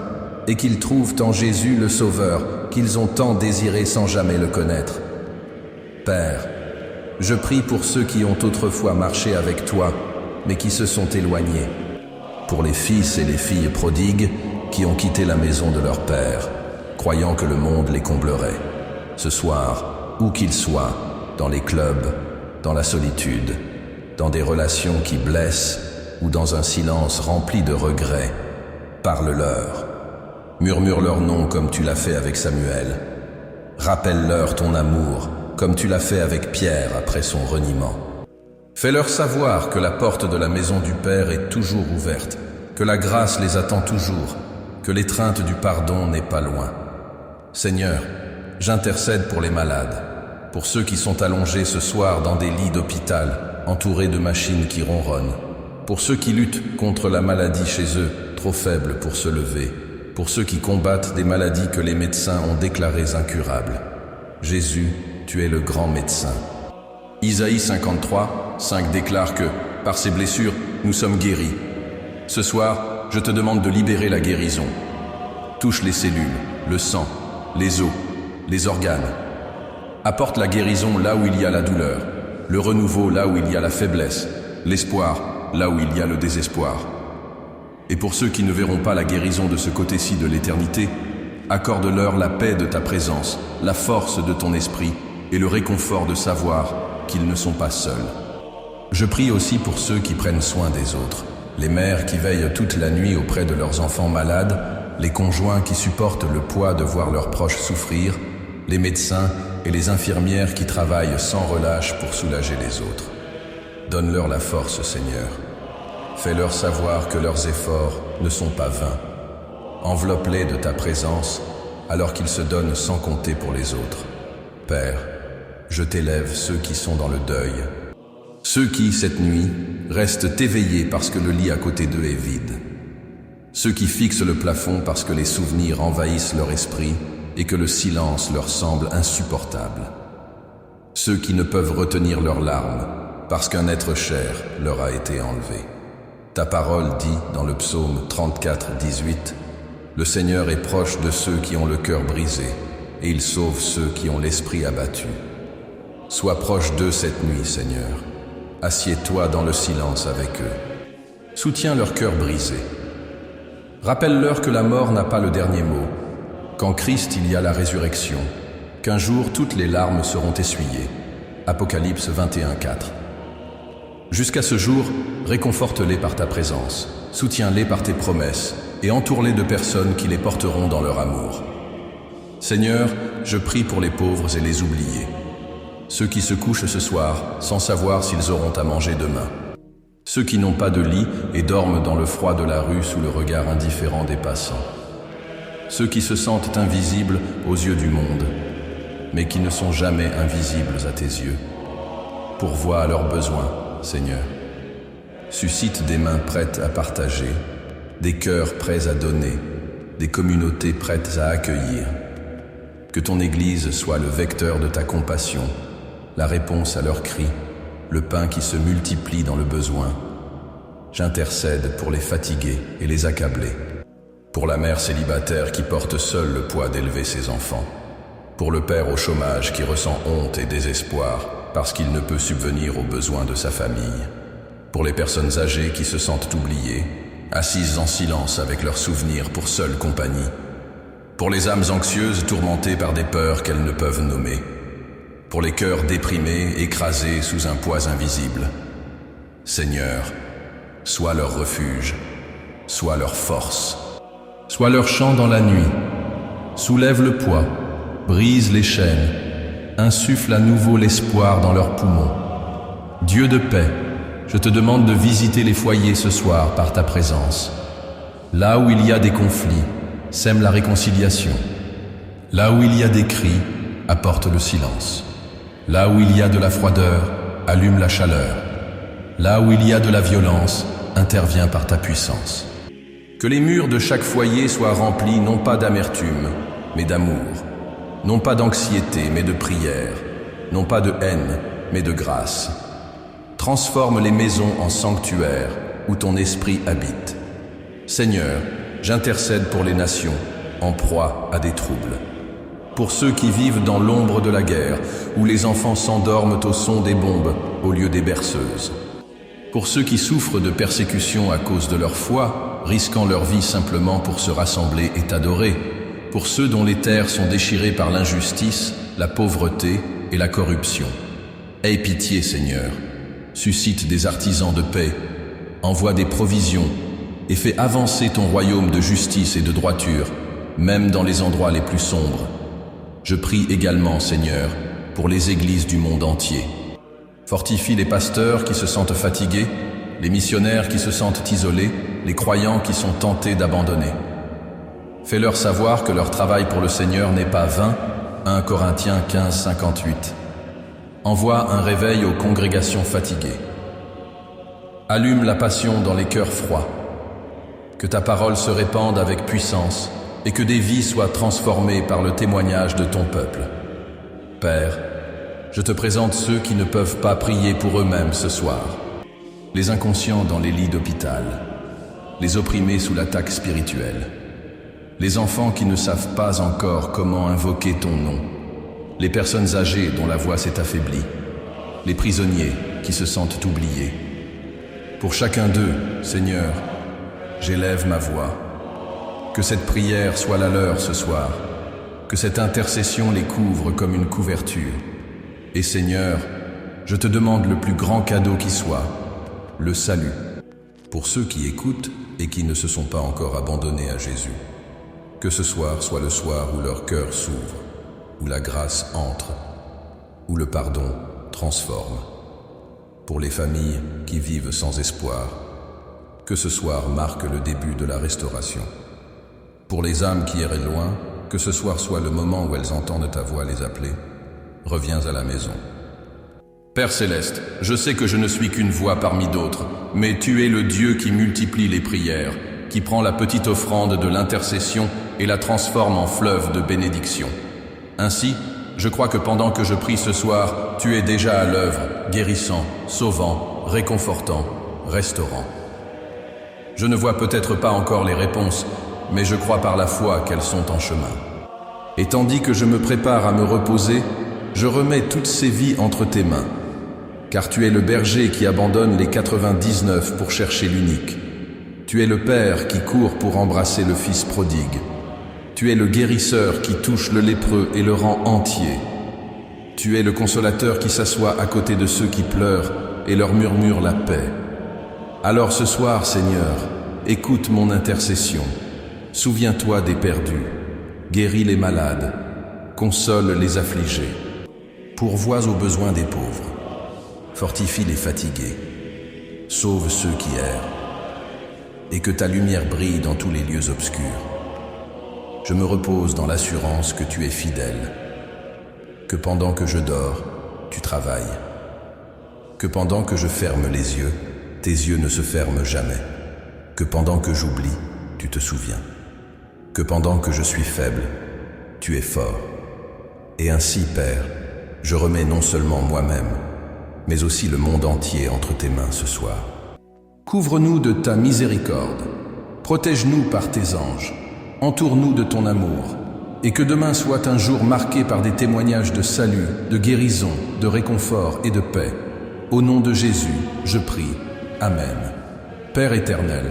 et qu'ils trouvent en Jésus le Sauveur qu'ils ont tant désiré sans jamais le connaître. Père, je prie pour ceux qui ont autrefois marché avec toi, mais qui se sont éloignés, pour les fils et les filles prodigues qui ont quitté la maison de leur père, croyant que le monde les comblerait. Ce soir, où qu'ils soient, dans les clubs, dans la solitude, dans des relations qui blessent ou dans un silence rempli de regrets, Parle-leur. Murmure leur nom comme tu l'as fait avec Samuel. Rappelle-leur ton amour comme tu l'as fait avec Pierre après son reniement. Fais-leur savoir que la porte de la maison du Père est toujours ouverte, que la grâce les attend toujours, que l'étreinte du pardon n'est pas loin. Seigneur, j'intercède pour les malades, pour ceux qui sont allongés ce soir dans des lits d'hôpital, entourés de machines qui ronronnent, pour ceux qui luttent contre la maladie chez eux, trop faibles pour se lever, pour ceux qui combattent des maladies que les médecins ont déclarées incurables. Jésus, tu es le grand médecin. Isaïe 53, 5 déclare que, par ses blessures, nous sommes guéris. Ce soir, je te demande de libérer la guérison. Touche les cellules, le sang, les os, les organes. Apporte la guérison là où il y a la douleur, le renouveau là où il y a la faiblesse, l'espoir là où il y a le désespoir. Et pour ceux qui ne verront pas la guérison de ce côté-ci de l'éternité, accorde-leur la paix de ta présence, la force de ton esprit et le réconfort de savoir qu'ils ne sont pas seuls. Je prie aussi pour ceux qui prennent soin des autres, les mères qui veillent toute la nuit auprès de leurs enfants malades, les conjoints qui supportent le poids de voir leurs proches souffrir, les médecins et les infirmières qui travaillent sans relâche pour soulager les autres. Donne-leur la force, Seigneur. Fais-leur savoir que leurs efforts ne sont pas vains. Enveloppe-les de ta présence alors qu'ils se donnent sans compter pour les autres. Père, je t'élève ceux qui sont dans le deuil, ceux qui, cette nuit, restent éveillés parce que le lit à côté d'eux est vide, ceux qui fixent le plafond parce que les souvenirs envahissent leur esprit et que le silence leur semble insupportable, ceux qui ne peuvent retenir leurs larmes parce qu'un être cher leur a été enlevé. Ta parole dit dans le psaume 34, 18, « Le Seigneur est proche de ceux qui ont le cœur brisé, et il sauve ceux qui ont l'esprit abattu. » Sois proche d'eux cette nuit, Seigneur. Assieds-toi dans le silence avec eux. Soutiens leur cœur brisé. Rappelle-leur que la mort n'a pas le dernier mot, qu'en Christ il y a la résurrection, qu'un jour toutes les larmes seront essuyées. Apocalypse 21, 4. Jusqu'à ce jour, réconforte-les par ta présence, soutiens-les par tes promesses et entoure-les de personnes qui les porteront dans leur amour. Seigneur, je prie pour les pauvres et les oubliés, ceux qui se couchent ce soir sans savoir s'ils auront à manger demain, ceux qui n'ont pas de lit et dorment dans le froid de la rue sous le regard indifférent des passants, ceux qui se sentent invisibles aux yeux du monde, mais qui ne sont jamais invisibles à tes yeux. Pourvois à leurs besoins, Seigneur. Suscite des mains prêtes à partager, des cœurs prêts à donner, des communautés prêtes à accueillir. Que ton Église soit le vecteur de ta compassion, la réponse à leurs cris, le pain qui se multiplie dans le besoin. J'intercède pour les fatigués et les accablés, pour la mère célibataire qui porte seule le poids d'élever ses enfants, pour le père au chômage qui ressent honte et désespoir parce qu'il ne peut subvenir aux besoins de sa famille, pour les personnes âgées qui se sentent oubliées, assises en silence avec leurs souvenirs pour seule compagnie, pour les âmes anxieuses tourmentées par des peurs qu'elles ne peuvent nommer, pour les cœurs déprimés, écrasés sous un poids invisible. Seigneur, sois leur refuge, sois leur force, sois leur chant dans la nuit. Soulève le poids, brise les chaînes, insuffle à nouveau l'espoir dans leurs poumons. Dieu de paix, je te demande de visiter les foyers ce soir par ta présence. Là où il y a des conflits, sème la réconciliation. Là où il y a des cris, apporte le silence. Là où il y a de la froideur, allume la chaleur. Là où il y a de la violence, interviens par ta puissance. Que les murs de chaque foyer soient remplis non pas d'amertume, mais d'amour. Non pas d'anxiété, mais de prière. Non pas de haine, mais de grâce. Transforme les maisons en sanctuaires où ton esprit habite. Seigneur, j'intercède pour les nations, en proie à des troubles. Pour ceux qui vivent dans l'ombre de la guerre, où les enfants s'endorment au son des bombes au lieu des berceuses. Pour ceux qui souffrent de persécutions à cause de leur foi, risquant leur vie simplement pour se rassembler et t'adorer. Pour ceux dont les terres sont déchirées par l'injustice, la pauvreté et la corruption. Aie pitié, Seigneur. Suscite des artisans de paix. Envoie des provisions. et fais avancer ton royaume de justice et de droiture, même dans les endroits les plus sombres. Je prie également, Seigneur, pour les églises du monde entier. Fortifie les pasteurs qui se sentent fatigués, les missionnaires qui se sentent isolés, les croyants qui sont tentés d'abandonner. Fais-leur savoir que leur travail pour le Seigneur n'est pas vain. 1 Corinthiens 15, 58. Envoie un réveil aux congrégations fatiguées. Allume la passion dans les cœurs froids. Que ta parole se répande avec puissance et que des vies soient transformées par le témoignage de ton peuple. Père, je te présente ceux qui ne peuvent pas prier pour eux-mêmes ce soir. Les inconscients dans les lits d'hôpital, les opprimés sous l'attaque spirituelle, les enfants qui ne savent pas encore comment invoquer ton nom, les personnes âgées dont la voix s'est affaiblie, les prisonniers qui se sentent oubliés. Pour chacun d'eux, Seigneur, j'élève ma voix. Que cette prière soit la leur ce soir, que cette intercession les couvre comme une couverture. Et Seigneur, je te demande le plus grand cadeau qui soit, le salut, pour ceux qui écoutent et qui ne se sont pas encore abandonnés à Jésus. Que ce soir soit le soir où leur cœur s'ouvre, où la grâce entre, où le pardon transforme. Pour les familles qui vivent sans espoir, que ce soir marque le début de la restauration. Pour les âmes qui erraient loin, que ce soir soit le moment où elles entendent ta voix les appeler. Reviens à la maison. Père céleste, je sais que je ne suis qu'une voix parmi d'autres, mais tu es le Dieu qui multiplie les prières, qui prend la petite offrande de l'intercession et la transforme en fleuve de bénédiction. Ainsi, je crois que pendant que je prie ce soir, tu es déjà à l'œuvre, guérissant, sauvant, réconfortant, restaurant. Je ne vois peut-être pas encore les réponses, mais je crois par la foi qu'elles sont en chemin. Et tandis que je me prépare à me reposer, je remets toutes ces vies entre tes mains, car tu es le berger qui abandonne les 99 pour chercher l'unique. Tu es le Père qui court pour embrasser le Fils prodigue. Tu es le guérisseur qui touche le lépreux et le rend entier. Tu es le consolateur qui s'assoit à côté de ceux qui pleurent et leur murmure la paix. Alors ce soir, Seigneur, écoute mon intercession. Souviens-toi des perdus, guéris les malades, console les affligés, pourvois aux besoins des pauvres, fortifie les fatigués, sauve ceux qui errent, et que ta lumière brille dans tous les lieux obscurs. Je me repose dans l'assurance que tu es fidèle, que pendant que je dors, tu travailles, que pendant que je ferme les yeux, tes yeux ne se ferment jamais, que pendant que j'oublie, tu te souviens, que pendant que je suis faible, tu es fort. Et ainsi, Père, je remets non seulement moi-même, mais aussi le monde entier entre tes mains ce soir. Couvre-nous de ta miséricorde, protège-nous par tes anges, entoure-nous de ton amour, et que demain soit un jour marqué par des témoignages de salut, de guérison, de réconfort et de paix. Au nom de Jésus, je prie. Amen. Père éternel,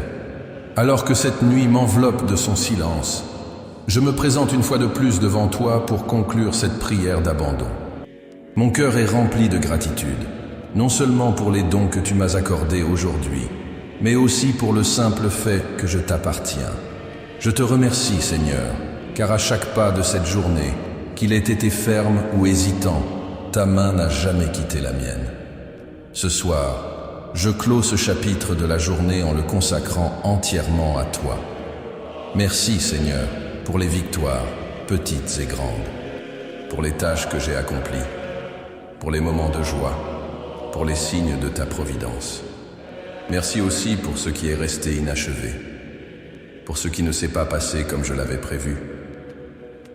alors que cette nuit m'enveloppe de son silence, je me présente une fois de plus devant toi pour conclure cette prière d'abandon. Mon cœur est rempli de gratitude, non seulement pour les dons que tu m'as accordés aujourd'hui, mais aussi pour le simple fait que je t'appartiens. Je te remercie, Seigneur, car à chaque pas de cette journée, qu'il ait été ferme ou hésitant, ta main n'a jamais quitté la mienne. Ce soir, je clôt ce chapitre de la journée en le consacrant entièrement à toi. Merci, Seigneur, pour les victoires, petites et grandes, pour les tâches que j'ai accomplies, pour les moments de joie, pour les signes de ta providence. Merci aussi pour ce qui est resté inachevé, pour ce qui ne s'est pas passé comme je l'avais prévu,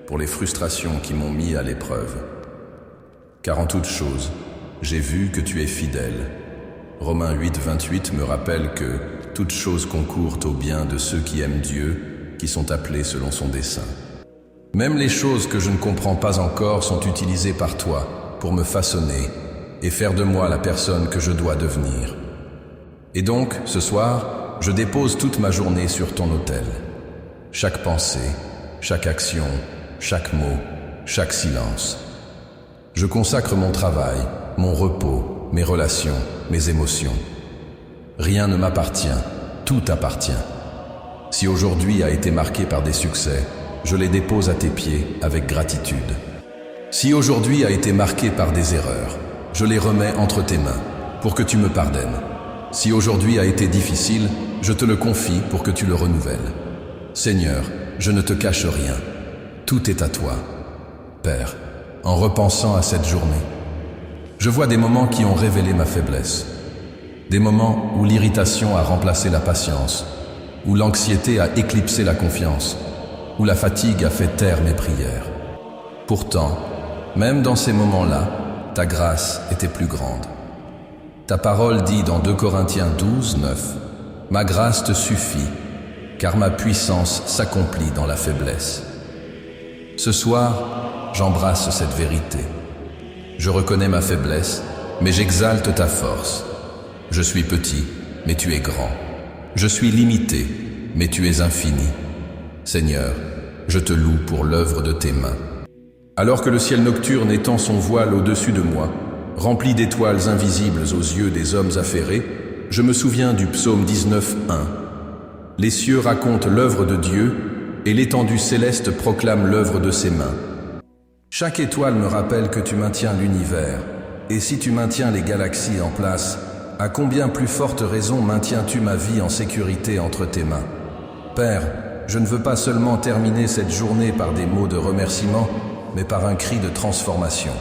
pour les frustrations qui m'ont mis à l'épreuve. Car en toute chose, j'ai vu que tu es fidèle. Romains 8, 28 me rappelle que toutes choses concourent au bien de ceux qui aiment Dieu, qui sont appelés selon son dessein. Même les choses que je ne comprends pas encore sont utilisées par toi pour me façonner et faire de moi la personne que je dois devenir. Et donc, ce soir, je dépose toute ma journée sur ton autel. Chaque pensée, chaque action, chaque mot, chaque silence. Je consacre mon travail, mon repos, mes relations, mes émotions. Rien ne m'appartient, tout t'appartient. Si aujourd'hui a été marqué par des succès, je les dépose à tes pieds avec gratitude. Si aujourd'hui a été marqué par des erreurs, je les remets entre tes mains pour que tu me pardonnes. Si aujourd'hui a été difficile, je te le confie pour que tu le renouvelles. Seigneur, je ne te cache rien. Tout est à toi. Père, en repensant à cette journée, je vois des moments qui ont révélé ma faiblesse. Des moments où l'irritation a remplacé la patience, où l'anxiété a éclipsé la confiance, où la fatigue a fait taire mes prières. Pourtant, même dans ces moments-là, ta grâce était plus grande. Ta parole dit dans 2 Corinthiens 12, 9, « Ma grâce te suffit, car ma puissance s'accomplit dans la faiblesse. » Ce soir, j'embrasse cette vérité. Je reconnais ma faiblesse, mais j'exalte ta force. Je suis petit, mais tu es grand. Je suis limité, mais tu es infini. Seigneur, je te loue pour l'œuvre de tes mains. Alors que le ciel nocturne étend son voile au-dessus de moi, rempli d'étoiles invisibles aux yeux des hommes affairés, je me souviens du psaume 19, 1. Les cieux racontent l'œuvre de Dieu, et l'étendue céleste proclame l'œuvre de ses mains. Chaque étoile me rappelle que tu maintiens l'univers, et si tu maintiens les galaxies en place, à combien plus forte raison maintiens-tu ma vie en sécurité entre tes mains? Père, je ne veux pas seulement terminer cette journée par des mots de remerciement, mais par un cri de transformation.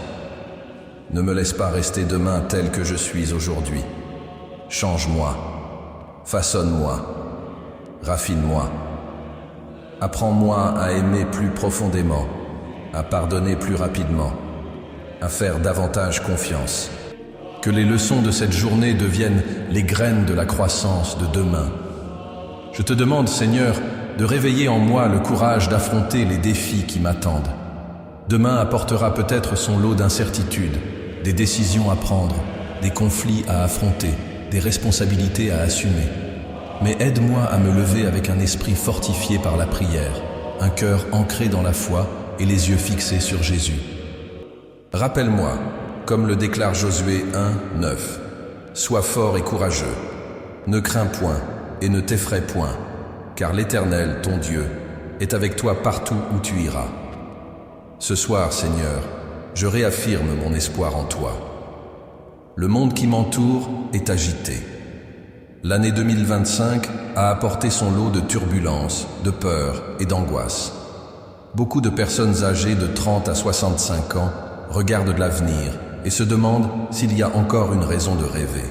Ne me laisse pas rester demain tel que je suis aujourd'hui. Change-moi, façonne-moi, raffine-moi. Apprends-moi à aimer plus profondément, à pardonner plus rapidement, à faire davantage confiance. Que les leçons de cette journée deviennent les graines de la croissance de demain. Je te demande, Seigneur, de réveiller en moi le courage d'affronter les défis qui m'attendent. Demain apportera peut-être son lot d'incertitudes, des décisions à prendre, des conflits à affronter, des responsabilités à assumer. Mais aide-moi à me lever avec un esprit fortifié par la prière, un cœur ancré dans la foi et les yeux fixés sur Jésus. Rappelle-moi, comme le déclare Josué 1, 9, « Sois fort et courageux, ne crains point et ne t'effraie point, car l'Éternel, ton Dieu, est avec toi partout où tu iras. » Ce soir, Seigneur, je réaffirme mon espoir en toi. Le monde qui m'entoure est agité. L'année 2025 a apporté son lot de turbulences, de peurs et d'angoisses. Beaucoup de personnes âgées de 30 à 65 ans regardent l'avenir et se demandent s'il y a encore une raison de rêver.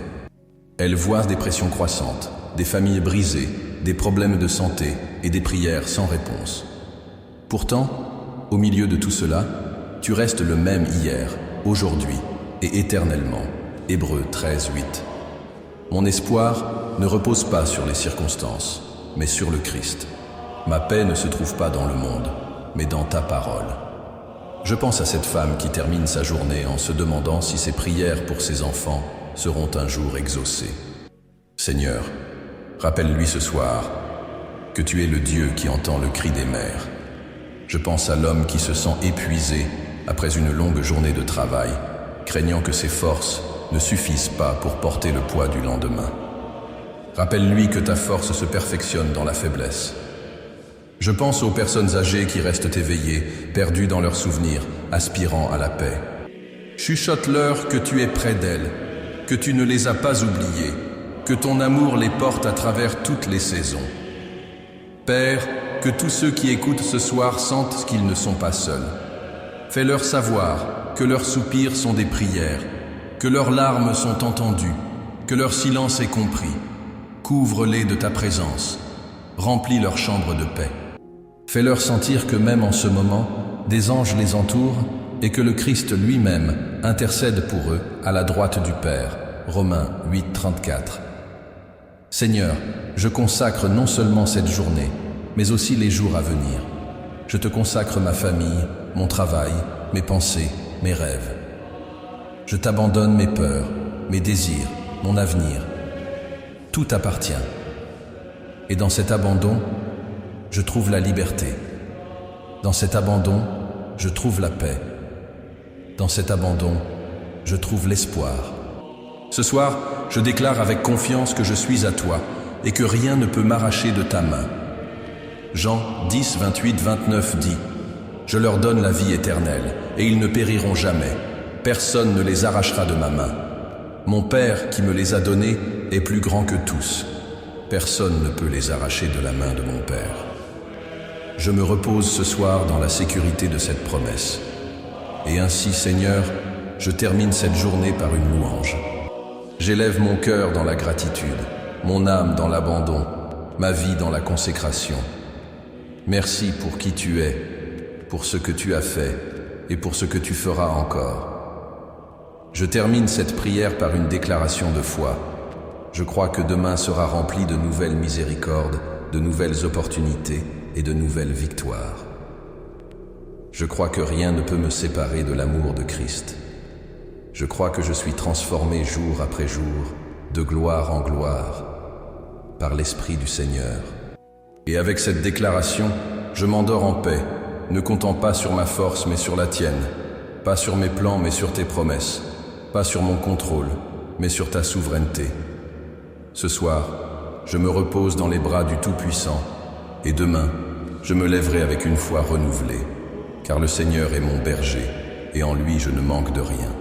Elles voient des pressions croissantes, des familles brisées, des problèmes de santé et des prières sans réponse. Pourtant, au milieu de tout cela, tu restes le même hier, aujourd'hui et éternellement. Hébreux 13, 8. Mon espoir ne repose pas sur les circonstances, mais sur le Christ. Ma paix ne se trouve pas dans le monde, mais dans ta parole. Je pense à cette femme qui termine sa journée en se demandant si ses prières pour ses enfants seront un jour exaucées. Seigneur, rappelle-lui ce soir que tu es le Dieu qui entend le cri des mères. Je pense à l'homme qui se sent épuisé après une longue journée de travail, craignant que ses forces ne suffisent pas pour porter le poids du lendemain. Rappelle-lui que ta force se perfectionne dans la faiblesse. Je pense aux personnes âgées qui restent éveillées, perdues dans leurs souvenirs, aspirant à la paix. Chuchote-leur que tu es près d'elles, que tu ne les as pas oubliées, que ton amour les porte à travers toutes les saisons. Père, que tous ceux qui écoutent ce soir sentent qu'ils ne sont pas seuls. Fais-leur savoir que leurs soupirs sont des prières, que leurs larmes sont entendues, que leur silence est compris. Couvre-les de ta présence, remplis leur chambre de paix. Fais-leur sentir que même en ce moment, des anges les entourent et que le Christ lui-même intercède pour eux à la droite du Père. Romains 8, 34. Seigneur, je consacre non seulement cette journée, mais aussi les jours à venir. Je te consacre ma famille, mon travail, mes pensées, mes rêves. Je t'abandonne mes peurs, mes désirs, mon avenir. Tout t'appartient. Et dans cet abandon, je trouve la liberté. Dans cet abandon, je trouve la paix. Dans cet abandon, je trouve l'espoir. Ce soir, je déclare avec confiance que je suis à toi et que rien ne peut m'arracher de ta main. Jean 10, 28, 29 dit « Je leur donne la vie éternelle, et ils ne périront jamais. Personne ne les arrachera de ma main. Mon Père qui me les a donnés est plus grand que tous. Personne ne peut les arracher de la main de mon Père. » Je me repose ce soir dans la sécurité de cette promesse. Et ainsi, Seigneur, je termine cette journée par une louange. J'élève mon cœur dans la gratitude, mon âme dans l'abandon, ma vie dans la consécration. Merci pour qui tu es, pour ce que tu as fait et pour ce que tu feras encore. Je termine cette prière par une déclaration de foi. Je crois que demain sera rempli de nouvelles miséricordes, de nouvelles opportunités et de nouvelles victoires. Je crois que rien ne peut me séparer de l'amour de Christ. Je crois que je suis transformé jour après jour, de gloire en gloire, par l'Esprit du Seigneur. Et avec cette déclaration, je m'endors en paix, ne comptant pas sur ma force mais sur la tienne, pas sur mes plans mais sur tes promesses, pas sur mon contrôle mais sur ta souveraineté. Ce soir, je me repose dans les bras du Tout-Puissant, et demain, je me lèverai avec une foi renouvelée, car le Seigneur est mon berger, et en lui je ne manque de rien.